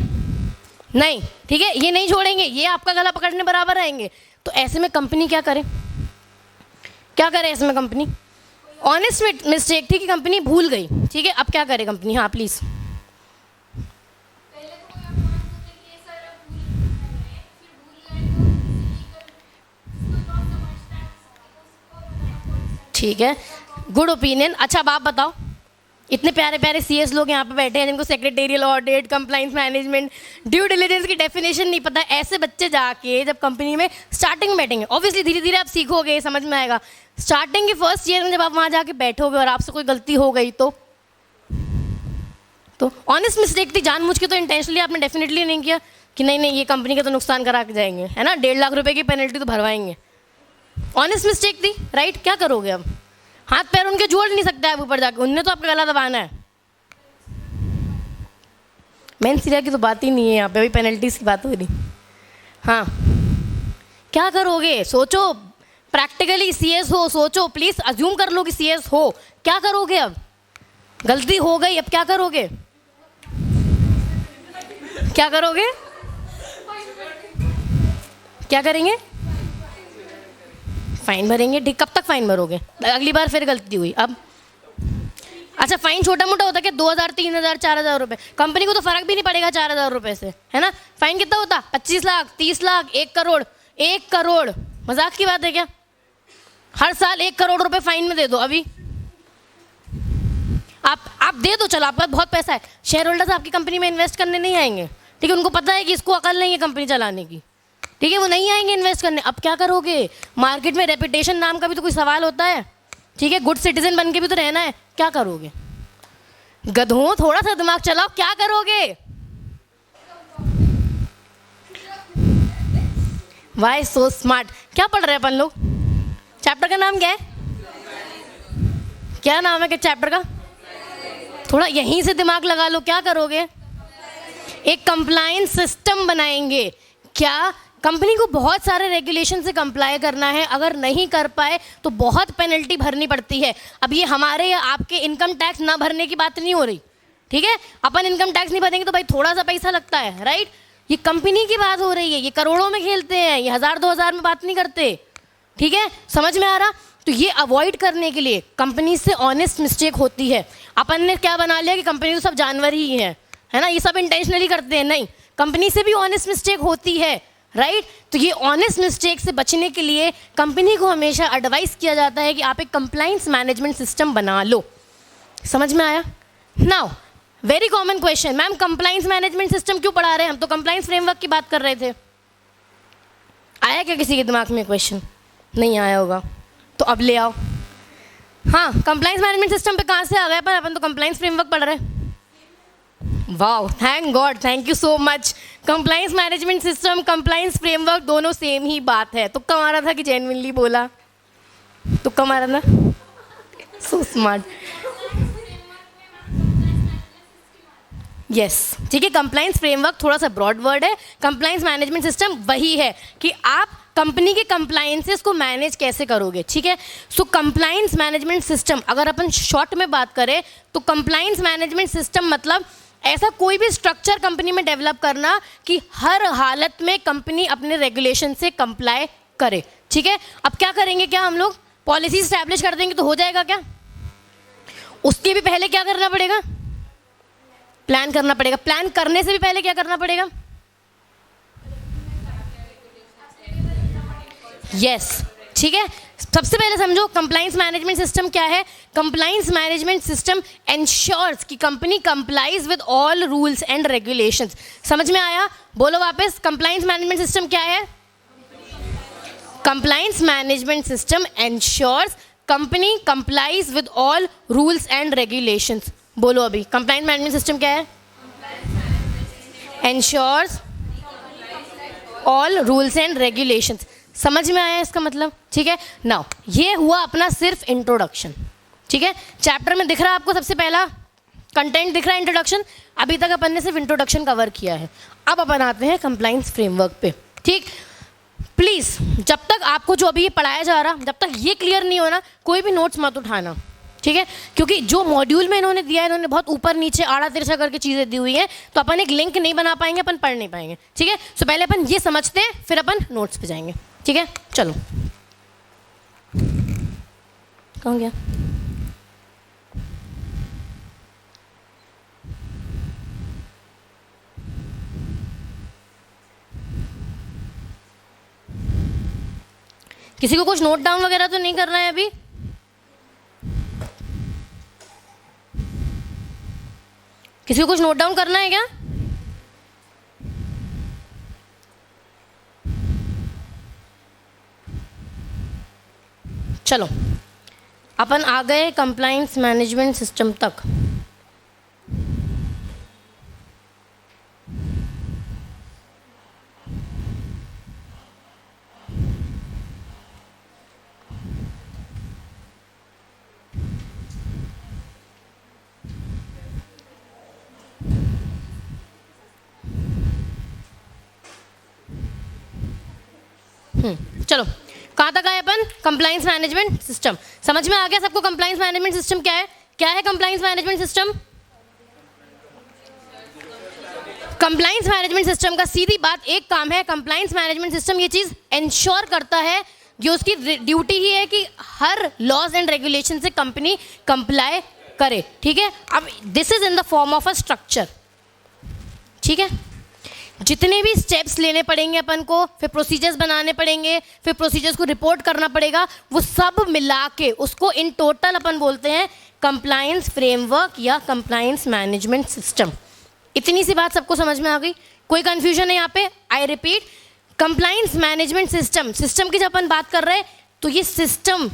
नहीं, ठीक है, ये नहीं छोड़ेंगे, ये आपका गला पकड़ने बराबर आएंगे। तो ऐसे में कंपनी क्या करे? क्या करे ऐसे में कंपनी? ऑनेस्ट मिस्टेक थी कि कंपनी भूल गई, ठीक है, अब क्या करे कंपनी? हाँ प्लीज। ठीक है, गुड ओपिनियन। अच्छा अब आप बताओ, इतने प्यारे प्यारे सीएस लोग यहाँ पे बैठे हैं जिनको secretarial audit, compliance management, due diligence की डेफिनेशन नहीं पता, ऐसे बच्चे जाके जब कंपनी में स्टार्टिंग में बैठेंगे, ऑब्वियसली धीरे धीरे आप सीखोगे, समझ में आएगा। स्टार्टिंग के फर्स्ट ईयर में जब आप वहाँ जाके बैठोगे और आपसे कोई गलती हो गई तो ऑनेस्ट मिस्टेक थी, जानबूझ के तो इंटेंशनली आपने डेफिनेटली नहीं किया कि नहीं ये कंपनी का तो नुकसान करा के जाएंगे, है ना, 1.5 लाख रुपए की पेनल्टी तो भरवाएंगे। ऑनेस्ट मिस्टेक थी, राइट? क्या करोगे अब? हाथ पैर उनके जोड़ नहीं सकते आप ऊपर जाके, उनने तो आपका गला दबाना है। मेन सीरिया की तो बात ही नहीं है यहाँ पे, अभी पेनल्टीज की बात हो रही। हाँ, क्या करोगे? सोचो, प्रैक्टिकली सीएस हो, सोचो, प्लीज अज्यूम कर लो कि सीएस हो, क्या करोगे? अब गलती हो गई, अब क्या करोगे? क्या करोगे? क्या करेंगे? फाइन भरेंगे, ठीक। कब तक फाइन भरोगे? अगली बार फिर गलती हुई अब? अच्छा, फाइन छोटा मोटा होता है क्या? 2,000, 3,000, 4,000 रुपए? कंपनी को तो फर्क भी नहीं पड़ेगा 4,000 रुपए से, है ना। फाइन कितना होता? 25 लाख, 30 लाख, 1 करोड़। 1 करोड़ मजाक की बात है क्या? हर साल 1 करोड़ रुपए फाइन में दे दो। अभी आप दे दो, चलो आपके पास बहुत पैसा है, शेयर होल्डर्स आपकी कंपनी में इन्वेस्ट करने नहीं आएंगे, ठीक है, उनको पता है कि इसको अकल नहीं है कंपनी चलाने की, ठीक है, वो नहीं आएंगे इन्वेस्ट करने। अब क्या करोगे? मार्केट में रेपुटेशन नाम का भी तो कोई सवाल होता है, ठीक है, गुड सिटीजन बन के भी तो रहना है। क्या करोगे? गधों, थोड़ा सा दिमाग चलाओ, क्या करोगे? Why so smart. क्या पढ़ रहे हैं अपन लोग? चैप्टर का नाम क्या है? क्या नाम है कि चैप्टर का? थोड़ा यहीं से दिमाग लगा लो। क्या करोगे? एक कंप्लायंस सिस्टम बनाएंगे। क्या? कंपनी को बहुत सारे रेगुलेशन से कंप्लाई करना है, अगर नहीं कर पाए तो बहुत पेनल्टी भरनी पड़ती है। अब ये हमारे या आपके इनकम टैक्स ना भरने की बात नहीं हो रही, ठीक है, अपन इनकम टैक्स नहीं भरेंगे तो भाई थोड़ा सा पैसा लगता है, राइट। ये कंपनी की बात हो रही है, ये करोड़ों में खेलते हैं, ये 1,000 2,000 में बात नहीं करते, ठीक है, समझ में आ रहा। तो ये अवॉइड करने के लिए कंपनी से ऑनेस्ट मिस्टेक होती है। अपन ने क्या बना लिया कि कंपनी तो सब जानवर ही है ना, ये सब इंटेंशनली करते हैं, नहीं, कंपनी से भी ऑनेस्ट मिस्टेक होती है, राइट। तो ये ऑनेस्ट मिस्टेक से बचने के लिए कंपनी को हमेशा एडवाइस किया जाता है कि आप एक कंप्लाइंस मैनेजमेंट सिस्टम बना लो। समझ में आया? Now very common question, ma'am compliance management system क्यों पढ़ा रहे हैं, हम तो कंप्लाइंस फ्रेमवर्क की बात कर रहे थे। आया क्या किसी के दिमाग में क्वेश्चन? नहीं आया होगा तो अब ले आओ। हाँ, कंप्लाइंस मैनेजमेंट सिस्टम पे कहाँ से आ गए अपन तो कंप्लाइंस फ्रेमवर्क पढ़ रहे हैं। Wow, thank God, thank you so much. Compliance management system, compliance framework दोनों सेम ही बात है। तुक्का मारा था कि जेन्युइनली बोला? तुक्का मारा था, सो स्मार्ट। यस, ठीक है, कंप्लाइंस फ्रेमवर्क थोड़ा सा ब्रॉड वर्ड है, कंप्लाइंस मैनेजमेंट सिस्टम वही है कि आप कंपनी के कंप्लाइंसेस को मैनेज कैसे करोगे, ठीक है। सो कंप्लाइंस मैनेजमेंट सिस्टम अगर अपन शॉर्ट में बात करें तो कंप्लाइंस मैनेजमेंट सिस्टम मतलब ऐसा कोई भी स्ट्रक्चर कंपनी में डेवलप करना कि हर हालत में कंपनी अपने रेगुलेशन से कंप्लाई करे, ठीक है। अब क्या करेंगे, क्या हम लोग पॉलिसी स्टैब्लिश कर देंगे तो हो जाएगा क्या? उसके भी पहले क्या करना पड़ेगा? प्लान करना पड़ेगा। प्लान करने से भी पहले क्या करना पड़ेगा? यस, ठीक है। सबसे पहले समझो कंप्लाइंस मैनेजमेंट सिस्टम क्या है। कंप्लाइंस मैनेजमेंट सिस्टम एंश्योर्स कि company complies with all rules and regulations. समझ में आया? बोलो वापस, कंप्लाइंस मैनेजमेंट सिस्टम क्या है? Compliance management system ensures company complies with all rules and regulations. बोलो अभी, कंप्लाइंस मैनेजमेंट सिस्टम क्या है? Ensures all rules and regulations. समझ में आया इसका मतलब? ठीक है। नाउ ये हुआ अपना सिर्फ इंट्रोडक्शन, ठीक है। चैप्टर में दिख रहा है आपको सबसे पहला कंटेंट दिख रहा है इंट्रोडक्शन। अभी तक अपन ने सिर्फ इंट्रोडक्शन कवर किया है। अब अपन आते हैं कंप्लाइंस फ्रेमवर्क पे, ठीक। प्लीज़ जब तक आपको जो अभी ये पढ़ाया जा रहा, जब तक ये क्लियर नहीं होना कोई भी नोट्स मत उठाना, ठीक है। क्योंकि जो मॉड्यूल में इन्होंने दिया है, इन्होंने बहुत ऊपर नीचे आड़ा तिरछा करके चीज़ें दी हुई हैं, तो अपन एक लिंक नहीं बना पाएंगे, अपन पढ़ नहीं पाएंगे, ठीक है। सो पहले अपन ये समझते हैं, फिर अपन नोट्स पे जाएंगे, ठीक है। चलो, कहाँ गया? किसी को कुछ नोट डाउन वगैरह तो नहीं करना है अभी? किसी को कुछ नोट डाउन करना है क्या? चलो, अपन आ गए कंप्लायंस मैनेजमेंट सिस्टम तक। चलो, कहाँ तक आए अपन? Compliance management system. समझ में आ गया सबको कंप्लायंस मैनेजमेंट सिस्टम क्या है? क्या है compliance management system? Compliance management system का सीधी बात एक काम है, कंप्लायंस मैनेजमेंट सिस्टम ये चीज़ इंश्योर करता है, जो उसकी ड्यूटी ही है कि हर लॉज एंड रेगुलेशन से कंपनी कंप्लाई करे, ठीक है। अब this is in the form of a structure, ठीक है। जितने भी स्टेप्स लेने पड़ेंगे अपन को, फिर प्रोसीजर्स बनाने पड़ेंगे, फिर प्रोसीजर्स को रिपोर्ट करना पड़ेगा, वो सब मिला के उसको इन टोटल अपन बोलते हैं कंप्लायंस फ्रेमवर्क या कंप्लायंस मैनेजमेंट सिस्टम। इतनी सी बात सबको समझ में आ गई? कोई कंफ्यूजन है यहाँ पे? I repeat, compliance management system, system की जब अपन बात कर रहे हैं तो ये सिस्टम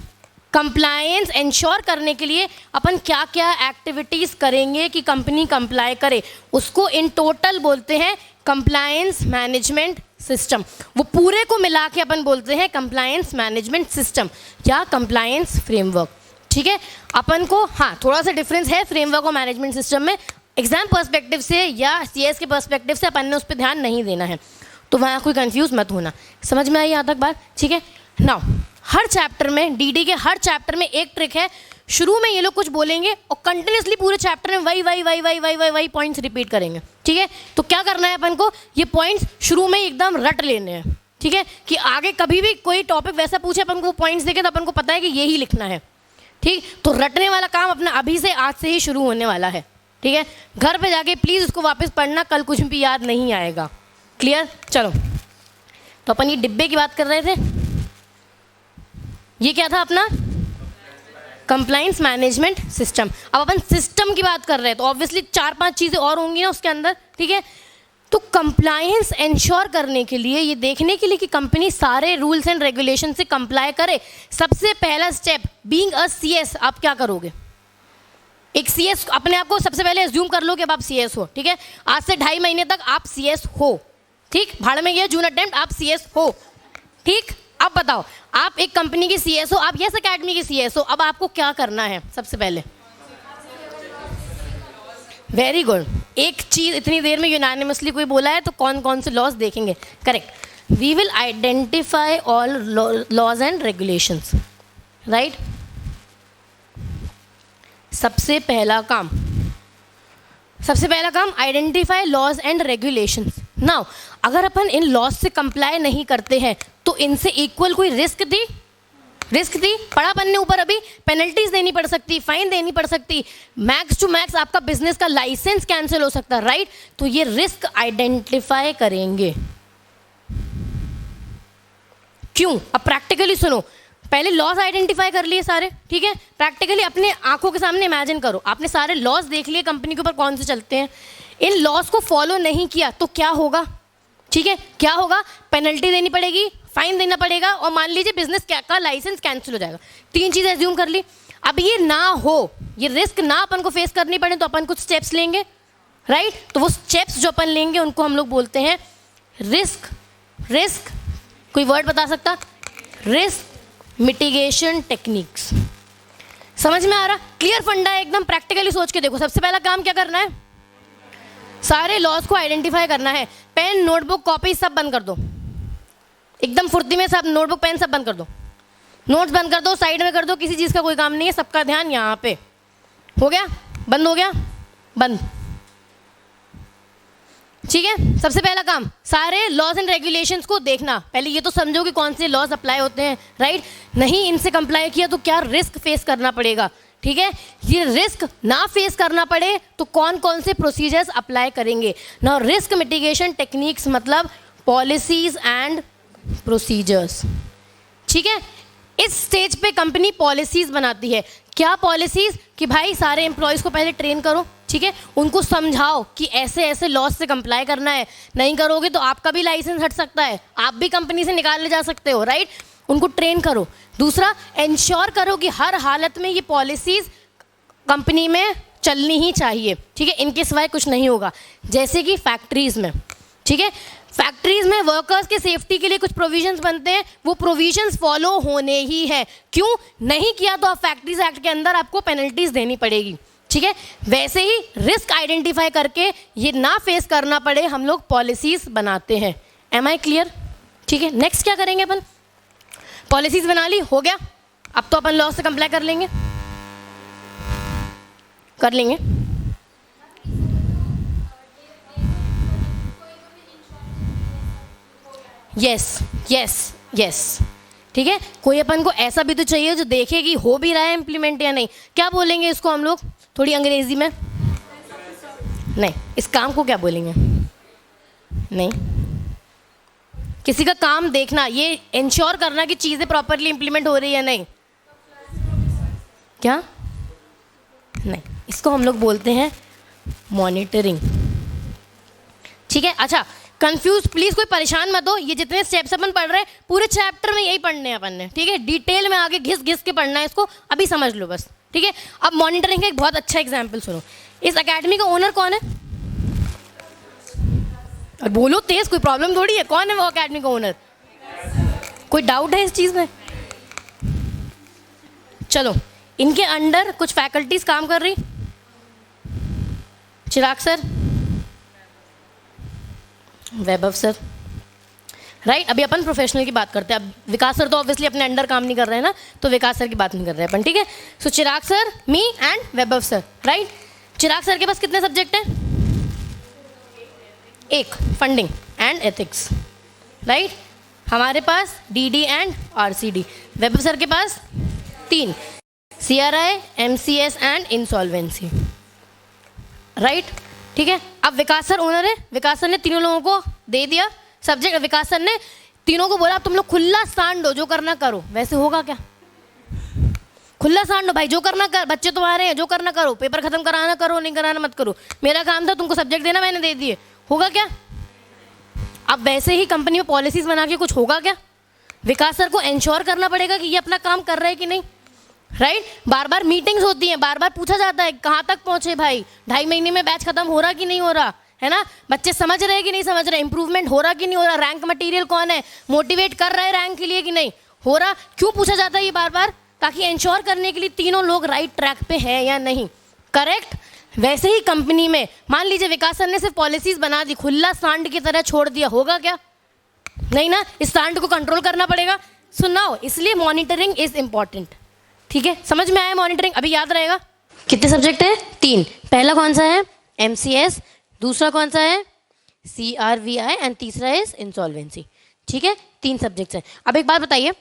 कंप्लायंस इंश्योर करने के लिए अपन क्या क्या एक्टिविटीज़ करेंगे कि कंपनी कंप्लाई करे, उसको इन टोटल बोलते हैं कंप्लायंस मैनेजमेंट सिस्टम। वो पूरे को मिला के अपन बोलते हैं कंप्लायंस मैनेजमेंट सिस्टम या कंप्लायंस फ्रेमवर्क, ठीक है। अपन को हाँ थोड़ा सा डिफरेंस है फ्रेमवर्क और मैनेजमेंट सिस्टम में, एग्जाम पर्सपेक्टिव से या सीएस के पर्सपेक्टिव से अपन ने उस पर ध्यान नहीं देना है, तो वहाँ कोई कंफ्यूज मत होना। समझ में आई यहाँ तक बात? ठीक है। नाउ हर चैप्टर में, डीडी के हर चैप्टर में एक ट्रिक है, शुरू में ये लोग कुछ बोलेंगे और कंटिन्यूसली पूरे चैप्टर में वही पॉइंट्स रिपीट करेंगे, ठीक है। तो क्या करना है अपन को, ये पॉइंट्स शुरू में एकदम रट लेने हैं, ठीक है, कि आगे कभी भी कोई टॉपिक वैसा पूछे अपन को पॉइंट्स देखे तो अपन को पता है कि यही लिखना है। ठीक, तो रटने वाला काम अपना अभी से आज से ही शुरू होने वाला है। ठीक है, घर पे जाके प्लीज़ उसको वापस पढ़ना, कल कुछ भी याद नहीं आएगा। क्लियर? चलो, तो अपन ये डिब्बे की बात कर रहे थे। ये क्या था अपना? Compliance management system. अब अपन सिस्टम की बात कर रहे हैं तो ऑब्वियसली 4-5 चीज़ें और होंगी ना उसके अंदर। ठीक है, तो कंप्लायंस इंश्योर करने के लिए, ये देखने के लिए कि कंपनी सारे रूल्स एंड रेगुलेशन से कंप्लाई करे, सबसे पहला स्टेप बीइंग अ सीएस, आप क्या करोगे? एक सीएस अपने आप को सबसे पहले एज्यूम कर लो कि अब आप सीएस हो। ठीक है, आज से 2.5 महीने तक आप सीएस हो। ठीक, भाड़ में गया जून अटेम्प्ट, आप सीएस हो। ठीक, अब बताओ, आप एक कंपनी की सीएस हो, आप यस एकेडमी की सीएस हो, अब आपको क्या करना है? सबसे पहले वेरी गुड, एक चीज इतनी देर में यूनानिमसली कोई बोला है तो कौन कौन से लॉज देखेंगे? Correct, we will identify all laws and regulations, right. सबसे पहला काम identify laws and regulations. Now अगर अपन इन लॉज से कंप्लाई नहीं करते हैं तो इनसे इक्वल कोई रिस्क थी? पड़ा अपन ने ऊपर, अभी पेनल्टीज देनी पड़ सकती, फाइन देनी पड़ सकती, मैक्स टू मैक्स आपका बिजनेस का लाइसेंस कैंसिल हो सकता है, राइट। तो ये रिस्क आइडेंटिफाई करेंगे। क्यों? अब प्रैक्टिकली सुनो, पहले लॉज आइडेंटिफाई कर लिए सारे। ठीक है, प्रैक्टिकली अपने आंखों के सामने इमेजिन करो, आपने सारे लॉज देख लिए कंपनी के ऊपर कौन से चलते हैं, इन लॉज को फॉलो नहीं किया तो क्या होगा? ठीक है, क्या होगा? पेनल्टी देनी पड़ेगी, फाइन देना पड़ेगा, और मान लीजिए बिजनेस का लाइसेंस कैंसिल हो जाएगा। 3 चीज़ें एज्यूम कर ली। अब ये ना हो, ये रिस्क ना अपन को फेस करनी पड़े तो अपन कुछ स्टेप्स लेंगे, राइट। तो वो स्टेप्स जो अपन लेंगे उनको हम लोग बोलते हैं रिस्क कोई वर्ड बता सकता? Risk mitigation techniques. समझ में आ रहा? क्लियर फंडा है एकदम। प्रैक्टिकली सोच के देखो, सबसे पहला काम क्या करना है? सारे लॉज को आइडेंटिफाई करना है। पेन, नोटबुक, कॉपी सब बंद कर दो, एकदम फुर्ती में सब नोटबुक पेन सब बंद कर दो, नोट्स बंद कर दो, साइड में कर दो, किसी चीज़ का कोई काम नहीं है, सबका ध्यान यहाँ पे। हो गया? बंद हो गया? बंद। ठीक है, सबसे पहला काम सारे लॉज एंड रेगुलेशंस को देखना। पहले ये तो समझो कि कौन से लॉज अप्लाई होते हैं, राइट। नहीं इनसे कंप्लाई किया तो क्या रिस्क फेस करना पड़ेगा। ठीक है, ये रिस्क ना फेस करना पड़े तो कौन कौन से प्रोसीजर्स अप्लाई करेंगे ना। रिस्क मिटिगेशन टेक्निक्स मतलब पॉलिसीज एंड प्रोसीजर्स। ठीक है, इस स्टेज पे कंपनी पॉलिसीज बनाती है। क्या पॉलिसीज? कि भाई सारे एम्प्लॉयज को पहले ट्रेन करो, ठीक है, उनको समझाओ कि ऐसे ऐसे लॉज से कंप्लाई करना है, नहीं करोगे तो आपका भी लाइसेंस हट सकता है, आप भी कंपनी से निकाल ले जा सकते हो, राइट। उनको ट्रेन करो। दूसरा, इंश्योर करो कि हर हालत में ये पॉलिसीज कंपनी में चलनी ही चाहिए। ठीक है, इनके सिवाय कुछ नहीं होगा। जैसे कि फैक्ट्रीज में, ठीक है, फैक्ट्रीज में वर्कर्स के सेफ्टी के लिए कुछ प्रोविजंस बनते हैं, वो प्रोविजंस फॉलो होने ही है। क्यों? नहीं किया तो आप फैक्ट्रीज एक्ट के अंदर आपको पेनल्टीज देनी पड़ेगी। ठीक है, वैसे ही रिस्क आइडेंटिफाई करके ये ना फेस करना पड़े हम लोग पॉलिसीज बनाते हैं। Am I clear? ठीक है, नेक्स्ट क्या करेंगे अपन? पॉलिसीज बना ली, हो गया। अब तो अपन लॉ से कंप्लाई कर लेंगे। यस। ठीक है, कोई अपन को ऐसा भी तो चाहिए जो देखे कि हो भी रहा है इम्प्लीमेंट या नहीं। क्या बोलेंगे इसको हम लोग थोड़ी अंग्रेजी में? नहीं, इस काम को क्या बोलेंगे? नहीं, किसी का काम देखना, ये इंश्योर करना कि चीज़ें प्रॉपरली इम्प्लीमेंट हो रही है या नहीं। क्या? नहीं, इसको हम लोग बोलते हैं मॉनिटरिंग। ठीक है, अच्छा कंफ्यूज प्लीज कोई परेशान मत हो, ये जितने स्टेप्स अपन पढ़ रहे हैं पूरे चैप्टर में यही पढ़ने हैं अपन ने। ठीक है, डिटेल में आगे घिस घिस के पढ़ना है इसको, अभी समझ लो बस। ठीक है, अब मॉनिटरिंग का एक बहुत अच्छा एग्जाम्पल सुनो। इस एकेडमी का ओनर कौन है? और बोलो तेज, कोई प्रॉब्लम थोड़ी है। कौन है वो एकेडमी का ओनर? कोई डाउट है इस चीज़ में? चलो, इनके अंडर कुछ फैकल्टीज काम कर रही। चिराग सर, वैभव सर, राइट। अभी अपन प्रोफेशनल की बात करते हैं। अब विकास सर तो ऑब्वियसली अपने अंडर काम नहीं कर रहे हैं ना, तो विकास सर की बात नहीं कर रहे हैं अपन। ठीक है, so Chirag sir, me and Vaibhav sir, right. Chirag sir के पास कितने सब्जेक्ट हैं? एक, फंडिंग एंड एथिक्स, राइट। हमारे पास DD and RCD, web sir के पास 3, CRI, MCS and insolvency, right. ठीक है, अब विकास सर ओनर है, विकास सर ने तीनों लोगों को दे दिया सब्जेक्ट, विकास सर ने तीनों को बोला तुम लोग खुला सांड हो, जो करना करो। वैसे होगा क्या? खुला सांड हो भाई, जो करना कर, बच्चे तुम्हारे हैं, जो करना करो, पेपर खत्म कराना करो, नहीं कराना मत करो, मेरा काम था तुमको सब्जेक्ट देना, मैंने दे दिए। होगा क्या? अब वैसे ही कंपनी में पॉलिसीज बना के कुछ होगा क्या? विकास सर को इंश्योर करना पड़ेगा कि ये अपना काम कर रहे हैं कि नहीं, राइट। बार बार मीटिंग्स होती हैं, बार बार पूछा जाता है कहाँ तक पहुंचे भाई, 2.5 महीने में बैच खत्म हो रहा कि नहीं हो रहा है ना, बच्चे समझ रहे हैं कि नहीं समझ रहे, इंप्रूवमेंट हो रहा कि नहीं हो रहा, रैंक मटेरियल कौन है, मोटिवेट कर रहे हैं रैंक के लिए कि नहीं हो रहा। क्यों पूछा जाता है ये बार बार? ताकि इंश्योर करने के लिए तीनों लोग राइट ट्रैक पे हैं या नहीं, करेक्ट। वैसे ही कंपनी में मान लीजिए विकास सर ने सिर्फ पॉलिसीज बना दी, खुला सांड की तरह छोड़ दिया, होगा क्या? नहीं ना, इस सांड को कंट्रोल करना पड़ेगा। सुनाओ, इसलिए मॉनिटरिंग इज इंपॉर्टेंट। ठीक है, समझ में आया मॉनिटरिंग? अभी याद रहेगा। कितने सब्जेक्ट है? 3। पहला कौन सा है? MCS, दूसरा कौन सा है? CRVI एंड तीसरा इज इंसॉल्वेंसी। ठीक है, 3 सब्जेक्ट्स हैं। अब एक बात बताइए,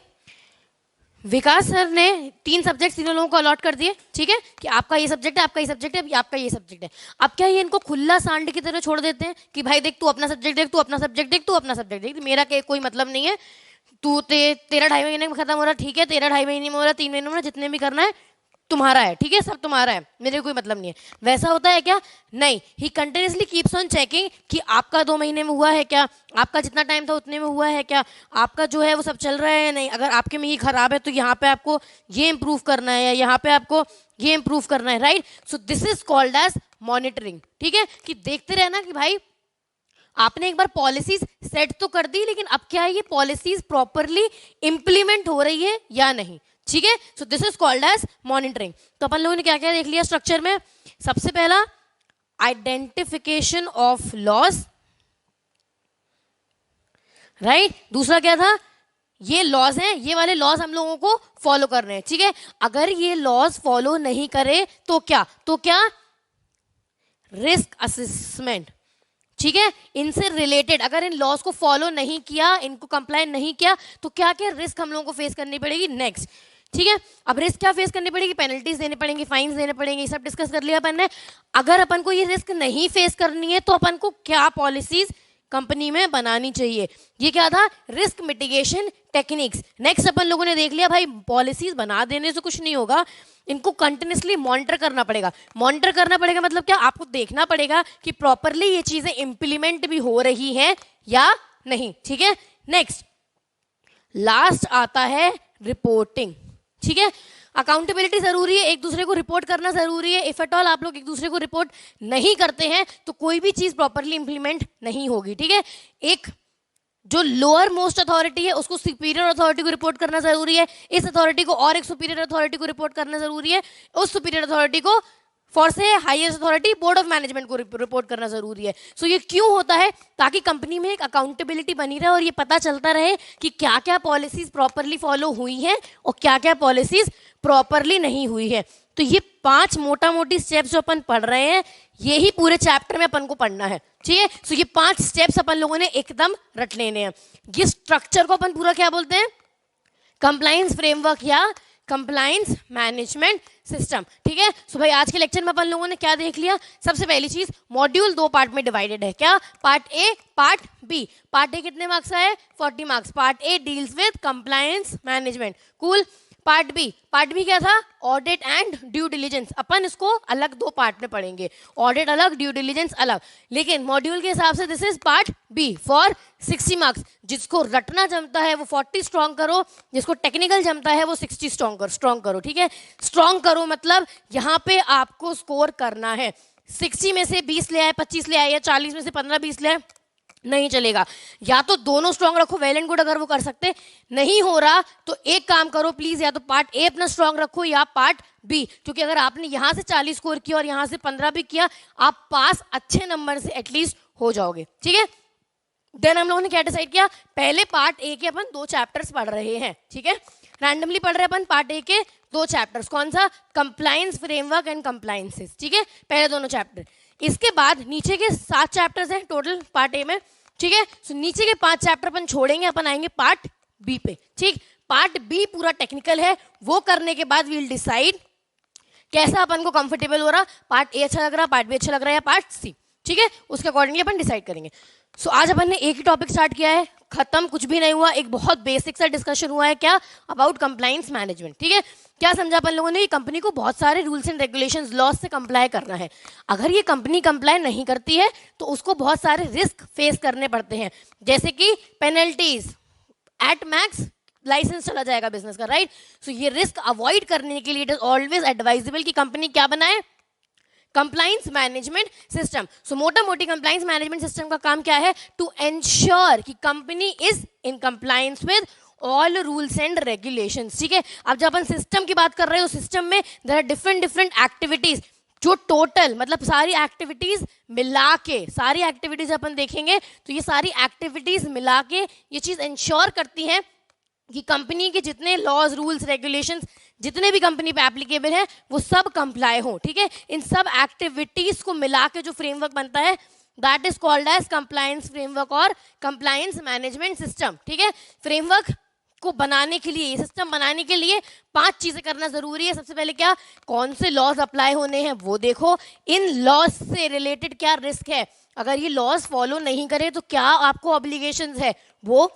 विकास सर ने 3 सब्जेक्ट तीनों लोगों को अलॉट कर दिए, ठीक है, कि आपका ये सब्जेक्ट है, आपका ये सब्जेक्ट है, आपका ये सब्जेक्ट है। अब क्या ये इनको खुला सांड की तरह छोड़ देते हैं कि भाई देख तू अपना सब्जेक्ट देख, तू अपना सब्जेक्ट देख, तू अपना सब्जेक्ट देख, मेरा कोई मतलब नहीं है, तू तेरा 2.5 महीने में खत्म हो रहा, ठीक है, तेरा 2.5 महीने में हो रहा, 3 महीने में हो रहा, जितने भी करना है तुम्हारा है, ठीक है, सब तुम्हारा है, मेरे कोई मतलब नहीं है। वैसा होता है क्या? नहीं। ही कंटिन्यूसली कीप्स ऑन चेकिंग कि आपका 2 महीने में हुआ है क्या, आपका जितना टाइम था उतने में हुआ है क्या, आपका जो है वो सब चल रहा है या नहीं। अगर आपके में ये खराब है तो यहाँ पे आपको ये इंप्रूव करना है या यहाँ पे आपको ये इंप्रूव करना है, right. So this is called as monitoring. ठीक है, कि देखते रहना कि भाई आपने एक बार पॉलिसीज सेट तो कर दी, लेकिन अब क्या है ये पॉलिसीज प्रॉपरली इंप्लीमेंट हो रही है या नहीं। ठीक है, so this is called as monitoring. तो अपन लोगों ने क्या क्या देख लिया स्ट्रक्चर में? सबसे पहला आइडेंटिफिकेशन ऑफ लॉज, राइट। दूसरा क्या था? ये लॉज हैं, ये वाले लॉज हम लोगों को फॉलो कर रहे हैं, ठीक है। अगर ये लॉज फॉलो नहीं करे तो क्या? रिस्क असेसमेंट, ठीक है, इनसे रिलेटेड अगर इन लॉज को फॉलो नहीं किया, इनको कंप्लाई नहीं किया, तो क्या क्या रिस्क हम लोगों को फेस करनी पड़ेगी नेक्स्ट। ठीक है, अब रिस्क क्या फेस करनी पड़ेगी? पेनल्टीज देने पड़ेंगी, फाइन्स देने पड़ेंगे, ये सब डिस्कस कर लिया अपन ने। अगर अपन को ये रिस्क नहीं फेस करनी है तो अपन को क्या पॉलिसीज कंपनी में बनानी चाहिए? ये क्या था? Risk mitigation techniques. नेक्स्ट अपन लोगों ने देख लिया भाई पॉलिसीज बना देने से कुछ नहीं होगा, इनको कंटिन्यूसली मॉनिटर करना पड़ेगा। मॉनिटर करना पड़ेगा मतलब क्या? आपको देखना पड़ेगा कि प्रॉपरली ये चीजें इंप्लीमेंट भी हो रही हैं या नहीं। ठीक है, नेक्स्ट लास्ट आता है रिपोर्टिंग। ठीक है, अकाउंटेबिलिटी जरूरी है, एक दूसरे को रिपोर्ट करना जरूरी है। इफ एट ऑल आप लोग एक दूसरे को रिपोर्ट नहीं करते हैं तो कोई भी चीज प्रॉपरली इंप्लीमेंट नहीं होगी। ठीक है, एक जो लोअर मोस्ट अथॉरिटी है उसको सुपीरियर अथॉरिटी को रिपोर्ट करना जरूरी है, इस अथॉरिटी को और एक सुपीरियर अथॉरिटी को रिपोर्ट करना जरूरी है, उस सुपीरियर अथॉरिटी को फॉर से highest authority board of management को रिपोर्ट करना जरूरी है। सो ये क्यों होता है? ताकि कंपनी में एक अकाउंटेबिलिटी बनी रहे और ये पता चलता रहे कि क्या क्या पॉलिसीज प्रॉपरली फॉलो हुई हैं और क्या क्या पॉलिसीज प्रॉपरली नहीं हुई है। तो ये 5 मोटा मोटी स्टेप्स जो अपन पढ़ रहे हैं, ये ही पूरे चैप्टर में अपन को पढ़ना है। ठीक है, सो ये 5 स्टेप्स अपन लोगों ने एकदम रट लेने हैं। ये स्ट्रक्चर को अपन पूरा क्या बोलते हैं? कंप्लायंस फ्रेमवर्क या कंप्लायंस मैनेजमेंट सिस्टम। ठीक है, सो भाई आज के लेक्चर में अपन लोगों ने क्या देख लिया? सबसे पहली चीज, मॉड्यूल 2 पार्ट में डिवाइडेड है। क्या? Part A, part B. Part A कितने मार्क्स का है? 40 marks. Part A deals with compliance management, cool. Part B क्या था? Audit and due diligence. अपन इसको अलग 2 पार्ट में पढ़ेंगे, ऑडिट अलग, ड्यू डिलीजेंस अलग, लेकिन मॉड्यूल के हिसाब से this is part B for 60 marks. जिसको रटना जमता है वो 40 स्ट्रॉन्ग करो, जिसको टेक्निकल जमता है वो 60 स्ट्रॉन्ग करो। ठीक है, स्ट्रॉन्ग करो मतलब यहाँ पे आपको स्कोर करना है। 60 में से 20 ले आए, 25 ले आए या 40 में से 15-20 ले आए, नहीं चलेगा। या तो दोनों स्ट्रॉन्ग रखो, वेल एंड गुड। अगर वो कर सकते नहीं हो रहा तो एक काम करो प्लीज, या तो पार्ट ए अपना स्ट्रॉन्ग रखो या पार्ट बी, क्योंकि अगर आपने यहां से 40 स्कोर किया और यहां से 15 भी किया, आप पास अच्छे नंबर से एटलीस्ट हो जाओगे। ठीक है, देन हम लोगों ने क्या डिसाइड किया? पहले पार्ट ए के अपन 2 चैप्टर्स पढ़ रहे हैं। ठीक है, रैंडमली पढ़ रहे हैं अपन पार्ट ए के 2 चैप्टर्स। कौन सा? Compliance framework and compliances. ठीक है, पहले दोनों चैप्टर। इसके बाद नीचे के 7 चैप्टर्स हैं टोटल पार्ट ए में। ठीक है। सो नीचे के 5 चैप्टर अपन छोड़ेंगे, अपन आएंगे पार्ट बी पे। ठीक, पार्ट बी पूरा टेक्निकल है, वो करने के बाद वील डिसाइड कैसा अपन को कंफर्टेबल हो रहा, पार्ट ए अच्छा लग रहा, पार्ट बी अच्छा लग रहा है या पार्ट सी। ठीक है, उसके अकॉर्डिंगली अपन डिसाइड करेंगे। सो आज अपन ने एक ही टॉपिक स्टार्ट किया है, खत्म कुछ भी नहीं हुआ, एक बहुत बेसिक सा डिस्कशन हुआ है, क्या अबाउट कंप्लायंस मैनेजमेंट। ठीक है, क्या समझा अपन लोगों ने कि कंपनी को बहुत सारे रूल्स एंड रेगुलेशंस लॉज से कंप्लाई करना है। अगर ये कंपनी कंप्लाई नहीं करती है तो उसको बहुत सारे रिस्क फेस करने पड़ते हैं, जैसे कि पेनल्टीज, एट मैक्स लाइसेंस चला जाएगा बिजनेस का, राइट। सो ये रिस्क अवॉइड करने के लिए इट इज ऑलवेज एडवाइजेबल कि कंपनी क्या बनाए, कंप्लायंस मैनेजमेंट सिस्टम। सो मोटा मोटी कंप्लायंस मैनेजमेंट सिस्टम का काम क्या है, टू एंश्योर कि company is in compliance with all rules and regulations. ठीक है, अब जब अपन सिस्टम की बात कर रहे हो, सिस्टम में देयर आर डिफरेंट एक्टिविटीज, जो टोटल मतलब सारी एक्टिविटीज मिला के, सारी एक्टिविटीज अपन देखेंगे तो ये सारी एक्टिविटीज मिला के ये चीज इंश्योर करती हैं कि कंपनी के जितने लॉज रूल्स रेगुलेशंस जितने भी कंपनी पे एप्लीकेबल हैं वो सब कंप्लाई हो। ठीक है, इन सब एक्टिविटीज को मिला के जो फ्रेमवर्क बनता है that is called as compliance framework और कंप्लायंस मैनेजमेंट सिस्टम। ठीक है, फ्रेमवर्क को बनाने के लिए, सिस्टम बनाने के लिए 5 चीजें करना जरूरी है। सबसे पहले क्या, कौन से लॉज अप्लाई होने हैं वो देखो, इन लॉज से रिलेटेड क्या रिस्क है, अगर ये लॉज फॉलो नहीं करे तो क्या आपको ऑब्लिगेशंस है, वो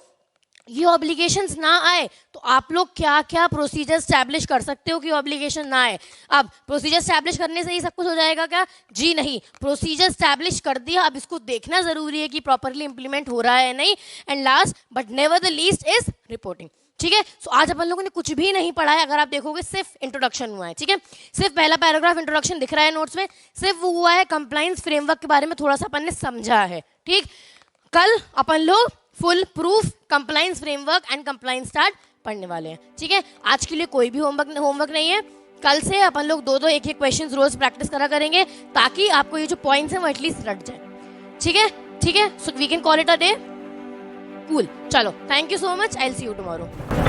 ये ऑब्लिगेशंस ना आए तो आप लोग क्या क्या प्रोसीजर स्टैब्लिश कर सकते हो कि ऑब्लिगेशन ना आए। अब प्रोसीजर स्टैब्लिश करने से ही सब कुछ हो जाएगा क्या, जी नहीं, प्रोसीजर स्टैब्लिश कर दिया, अब इसको देखना जरूरी है कि प्रॉपरली इंप्लीमेंट हो रहा है नहीं। And last but never the least is reporting. ठीक है, सो आज अपन लोगों ने कुछ भी नहीं पढ़ा है, अगर आप देखोगे सिर्फ इंट्रोडक्शन हुआ है। ठीक है, सिर्फ पहला पैराग्राफ इंट्रोडक्शन दिख रहा है नोट्स में, सिर्फ वो हुआ है, कंप्लायंस फ्रेमवर्क के बारे में थोड़ा सा अपन ने समझा है। ठीक, कल अपन लोग full proof compliance framework and compliance start पढ़ने वाले हैं। ठीक है, आज के लिए कोई भी होमवर्क नहीं है, कल से अपन लोग 2-2 एक-एक क्वेश्चंस रोज प्रैक्टिस करा करेंगे ताकि आपको ये जो पॉइंट्स हैं वो एटलीस्ट रट जाए। ठीक है, ठीक है, so we can call it a day. Cool, चलो, thank you so much, I will see you tomorrow.